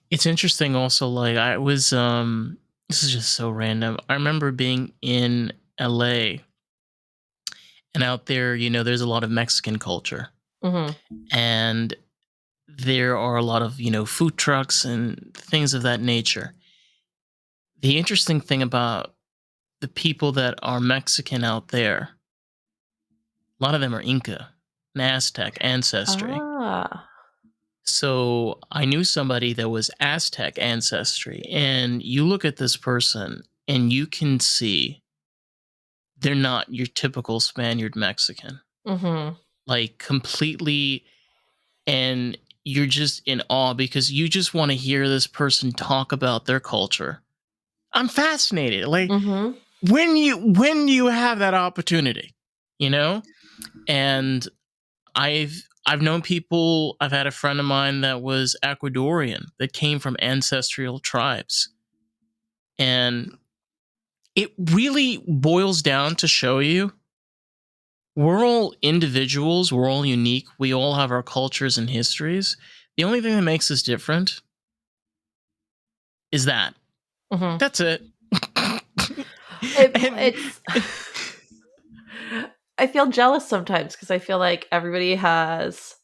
It's interesting also, like I was this is just so random. I remember being in LA, and out there, there's a lot of Mexican culture. mhm, And there are a lot of, food trucks and things of that nature. The interesting thing about the people that are Mexican out there, a lot of them are Inca and Aztec ancestry. ah, So I knew somebody that was Aztec ancestry, and you look at this person and you can see they're not your typical Spaniard Mexican. mhm, Like completely, and you're just in awe because you just want to hear this person talk about their culture. I'm fascinated. Like mhm, when you have that opportunity, you know? And I've known people, I've had a friend of mine that was Ecuadorian that came from ancestral tribes. And it really boils down to show you we're all individuals, we're all unique, we all have our cultures and histories. The only thing that makes us different is that. mhm. That's it. and It's I feel jealous sometimes because I feel like everybody has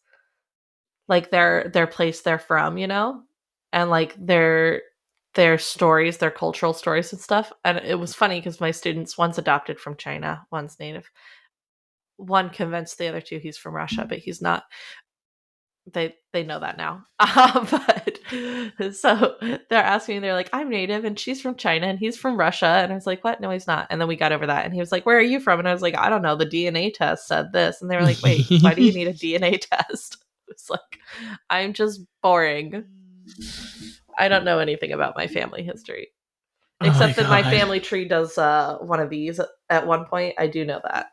like their place they're from, and like their stories, their cultural stories and stuff. And it was funny because my students, one's adopted from China, one's native. One convinced the other two he's from Russia, but he's not. They know that now. But so they're asking me, they're like, I'm native and she's from China and he's from Russia. And I was like, what? No, he's not. And then we got over that. And he was like, where are you from? And I was like, I don't know. The DNA test said this. And they were like, wait, why do you need a DNA test? It's like, I'm just boring. I don't know anything about my family history. Oh my Except that my god. family tree does one of these at one point. I do know that.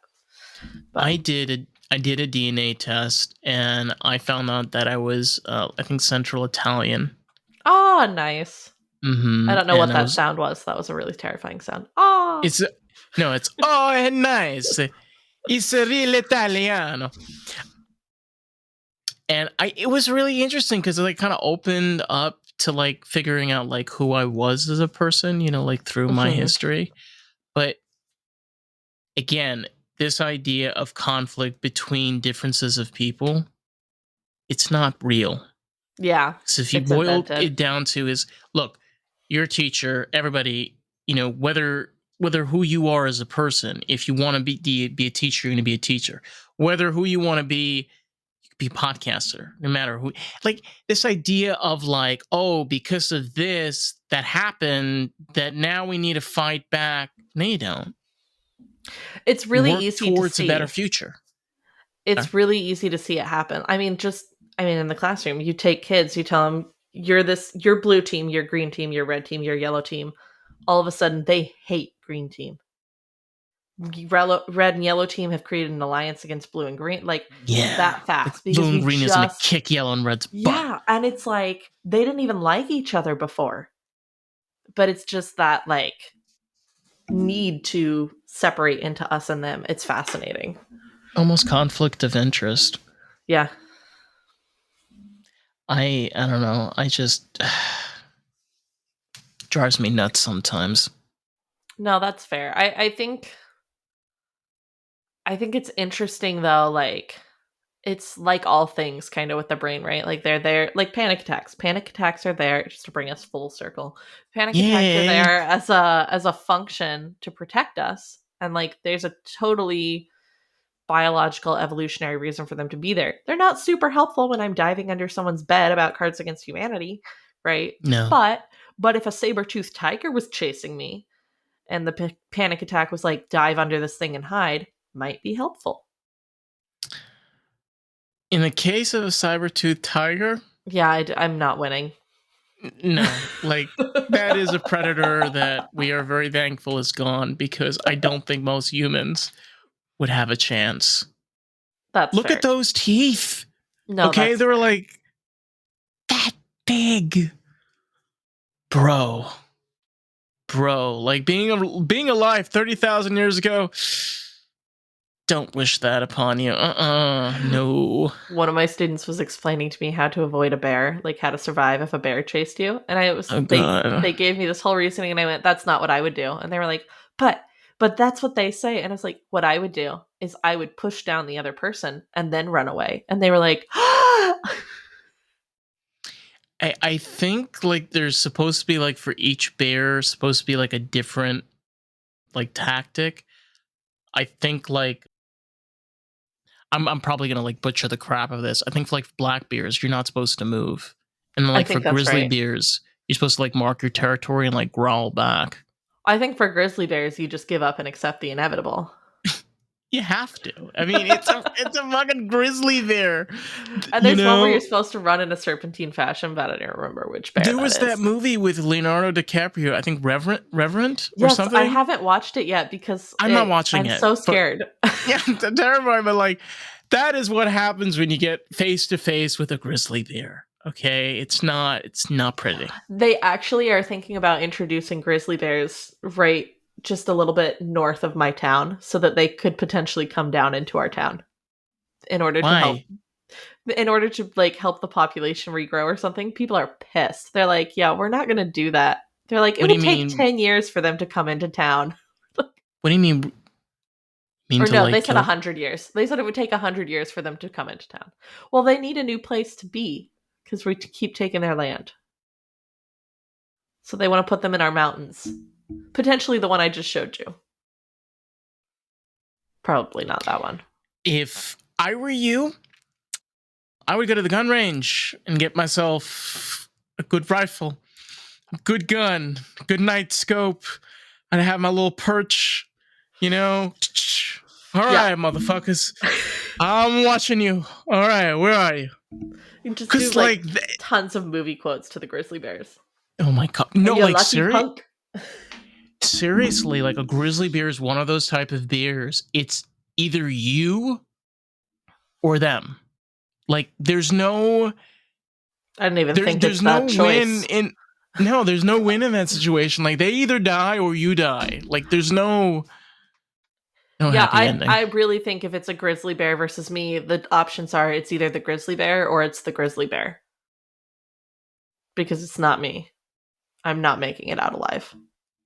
But I did a DNA test, and I found out that I was I think Central Italian. oh, nice. I don't know And what I that was sound was. That was a really terrifying sound. Oh. it's no, it's oh nice. It's a real Italiano. And it was really interesting because it like kind of opened up to like figuring out like who I was as a person, like through my Mhm. history. But again, this idea of conflict between differences of people, it's not real. Yeah, So if you it's boil invented. it down to is, look, you're a teacher, everybody, whether who you are as a person, if you want to be a teacher, you're going to be a teacher. Whether who you want to you could be a podcaster, no matter who. Like this idea of like, oh, because of this that happened, that now we need to fight back. No, you don't. It's You really work easy to towards a better see. future. Okay? It's really easy to see it happen. I mean, in the classroom, you take kids, you tell them you're blue team, you're green team, you're red team, you're yellow team. All of a sudden, they hate green team. Red and yellow team have created an alliance against blue and green, like Yeah. that Like fast blue because and we green is going to just kick yellow and red's butt. yeah, and it's like they didn't even like each other before, but it's just that like need to separate into us and them. It's fascinating. Almost conflict of interest. Yeah. I don't know. I just drives me nuts sometimes. No, that's fair. I think I think it's interesting though, like it's like all things kind of with the brain, right? Like they're there, like panic attacks. Panic attacks are there just to bring us full circle. Panic attacks are Yeah. there as a function to protect us. And like there's a totally biological evolutionary reason for them to be there. They're not super helpful when I'm diving under someone's bed about Cards Against Humanity, right? No. But if a saber-toothed tiger was chasing me and the panic attack was like dive under this thing and hide, might be helpful. In the case of a saber-toothed tiger, Yeah, I'm not winning. no. Like, that is a predator that we are very thankful is gone, because I don't think most humans would have a chance. That's Look fair. at those teeth. No, Okay, that's they were fair. like that big. Bro. Like being alive 30,000 years ago, don't wish that upon you. No. One of my students was explaining to me how to avoid a bear, like how to survive if a bear chased you. And Oh they god. gave me this whole reasoning and I went, that's not what I would do. And they were like, but that's what they say. And I was like, what I would do is I would push down the other person and then run away. And they were like, I think like there's supposed to be like for each bear supposed to be like a different like tactic. I think like I'm probably gonna like butcher the crap of this. I think for like black bears, you're not supposed to move. And then I like for think that's grizzly right. bears, you're supposed to like mark your territory and like growl back. I think for grizzly bears, you just give up and accept the inevitable. You have to. I mean, it's a fucking grizzly bear. And You there's one where you're know, supposed to run in a serpentine fashion, but I don't remember which bear there was that that is. movie with Leonardo DiCaprio, I think Reverent or Yes, I something. haven't watched it yet because I'm not watching I'm it, so but scared. yeah, terrifying. But like, that is what happens when you get face to face with a grizzly bear. Okay, it's not pretty. They actually are thinking about introducing grizzly bears right just a little bit north of my town so that they could potentially come down into our town in order to help Why? like help the population regrow or something. People are pissed. They're like, "Yeah, we're not going to do that." They're like, "It What do would you take mean? 10 years for them to come into town." What do you mean? Mean Or to no, they like said kill? 100 years. They said it would take 100 years for them to come into town. Well, they need a new place to be because we keep taking their land. So they want to put them in our mountains. Potentially the one I just showed you. Probably not that one. If I were you, I would go to the gun range and get myself a good rifle, a good gun, a good night scope. I'd have my little perch, you know. All Yeah. right, motherfuckers, I'm watching you. All right, where are you? You just do Because like like, tons of movie quotes to the grizzly bears. oh my god, Are no, you like lucky punk? seriously, like a grizzly bear is one of those type of bears. It's either you or them. Like there's no I didn't even think it's there's no that win choice. in no, there's no win in that situation. Like they either die or you die. Like there's no Yeah, happy ending. I really think if it's a grizzly bear versus me, the options are it's either the grizzly bear or it's the grizzly bear. Because it's not me. I'm not making it out alive.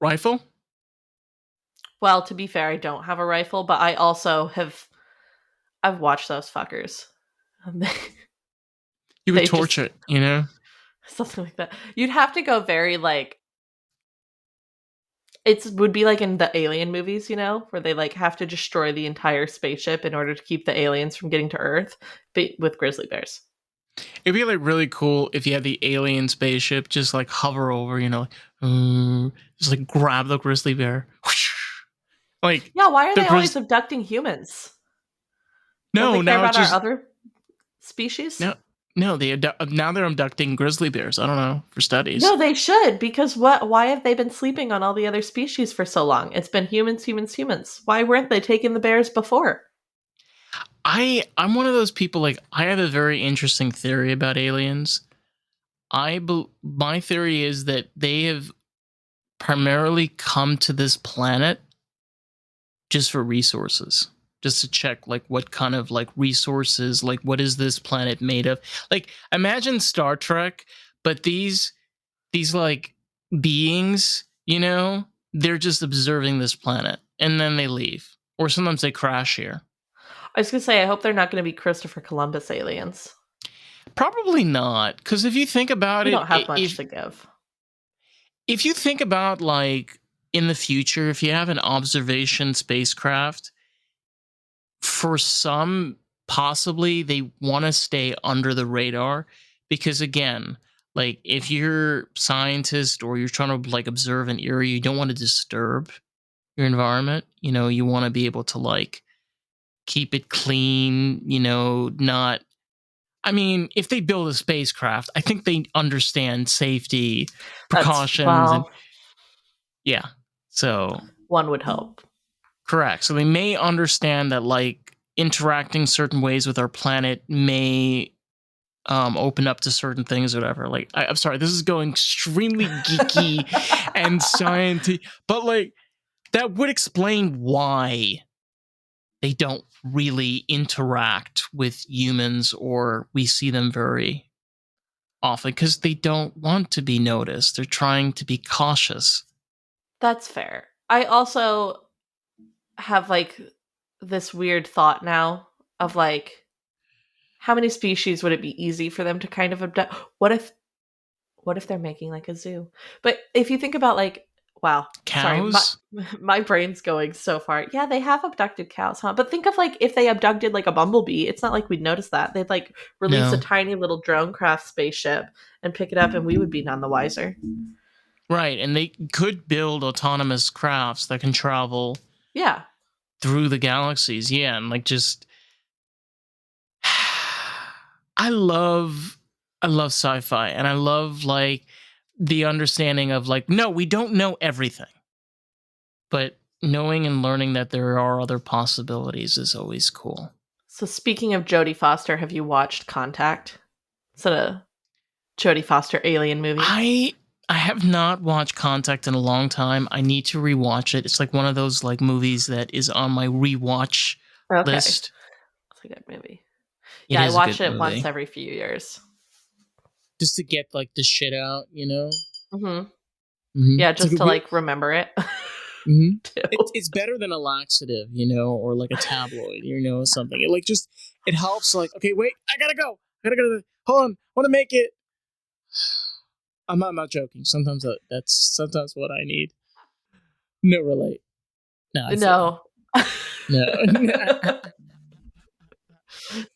Rifle? Well, to be fair, I don't have a rifle, but I also I've watched those fuckers. You could They torch just it, you know? something like that. You'd have to go very like it would be like in the alien movies, where they like have to destroy the entire spaceship in order to keep the aliens from getting to Earth, but with grizzly bears. It'd be like really cool if you had the alien spaceship just like hover over, you know, just like grab the grizzly bear. Like Yeah, why are the they always grizz. abducting humans? Don't they No, care now about it's our just other species? no, no. Now they're abducting grizzly bears. I don't know, for studies. No, they should, because why have they been sleeping on all the other species for so long? It's been humans, humans, humans. Why weren't they taking the bears before? I'm one of those people. Like I have a very interesting theory about aliens. My theory is that they have primarily come to this planet just for resources, just to check like what kind of like resources, like what is this planet made of. Like imagine Star Trek, but these like beings, you know, they're just observing this planet and then they leave, or sometimes they crash here. I was gonna say, I hope they're not gonna be Christopher Columbus aliens. Probably not, because if you think about We it, don't have much to give. if you think about like in the future, if you have an observation spacecraft, for some, possibly they want to stay under the radar because again, like if you're scientist or you're trying to like observe an area, you don't want to disturb your environment. You want to be able to like keep it clean, not I mean, if they build a spacecraft, I think they understand safety precautions and yeah. So one would hope. correct. So they may understand that like interacting certain ways with our planet may open up to certain things or whatever. Like I'm sorry, this is going extremely geeky and scientific, but like that would explain why they don't really interact with humans or we see them very often because they don't want to be noticed. They're trying to be cautious. That's fair. I also have like this weird thought now of like, how many species would it be easy for them to kind of abduct? What if they're making like a zoo? But if you think about like, wow, Cows? sorry, my brain's going so far. Yeah, they have abducted cows, huh? But think of like if they abducted like a bumblebee, it's not like we'd notice that. They'd like release a tiny little drone craft spaceship and pick it up, and we would be none the wiser. Right, and they could build autonomous crafts that can travel through the galaxies. Yeah, and like just I love sci-fi and I love like the understanding of like, no, we don't know everything. But knowing and learning that there are other possibilities is always cool. So speaking of Jodie Foster, have you watched Contact? It's a Jodie Foster alien movie. I have not watched Contact in a long time. I need to rewatch it. It's like one of those like movies that is on my rewatch list. It's a good movie. Yeah, I watch it once every few years. Just to get like the shit out, Mm-hmm. Mm-hmm. Yeah, just to like remember it. Mm-hmm. It's better than a laxative, or like a tabloid, something. It like just it helps. Like, okay, wait, I gotta go. Hold on, want to make it. I'm not joking. Sometimes that's sometimes what I need. No relate. No.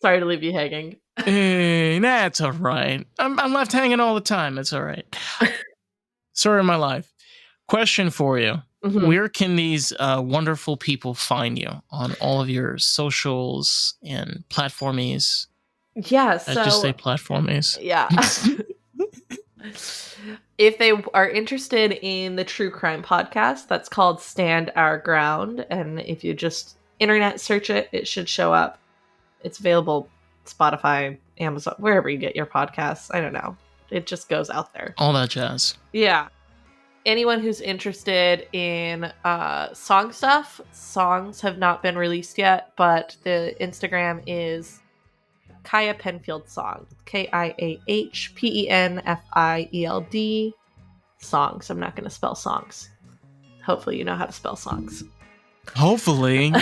Sorry to leave you hanging. Nah, it's all right. I'm left hanging all the time. It's all right. Story of my life. Question for you. Mm-hmm. Where can these wonderful people find you on all of your socials and platformies? Yeah, so... I just say platformies. Yeah. If they are interested in the true crime podcast, that's called Stand Our Ground. And if you just internet search it, it should show up. It's available Spotify, Amazon, wherever you get your podcasts. I don't know. It just goes out there. All that jazz. Yeah. Anyone who's interested in song stuff, songs have not been released yet, but the Instagram is Kiah Penfield Song. KIAHPENFIELD songs. I'm not going to spell songs. Hopefully you know how to spell songs. Hopefully.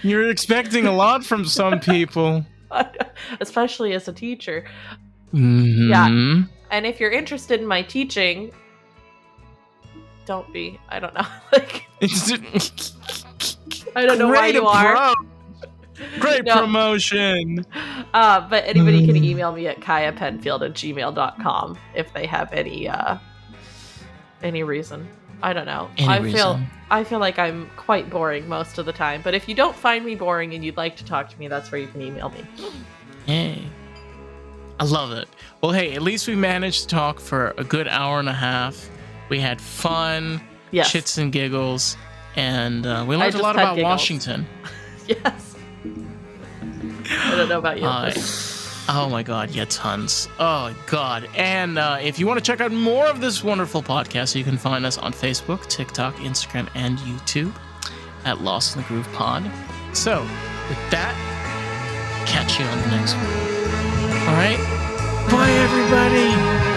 You're expecting a lot from some people. Especially as a teacher. Mm-hmm. Yeah. And if you're interested in my teaching, don't be. I don't know. I don't know why you are. Great promotion. But anybody can email me at kiahpenfield@gmail.com if they have any reason. I don't know. I feel like I'm quite boring most of the time. But if you don't find me boring and you'd like to talk to me, that's where you can email me. Hey. I love it. Well, hey, at least we managed to talk for a good hour and a half. We had fun, shits and giggles, and we learned a lot about Washington. Yes. I don't know about you. Oh my God, yeah, tons. Oh God. And if you want to check out more of this wonderful podcast, you can find us on Facebook, TikTok, Instagram, and YouTube at Lost in the Groove Pod. So, with that, catch you on the next one. All right? Bye, everybody.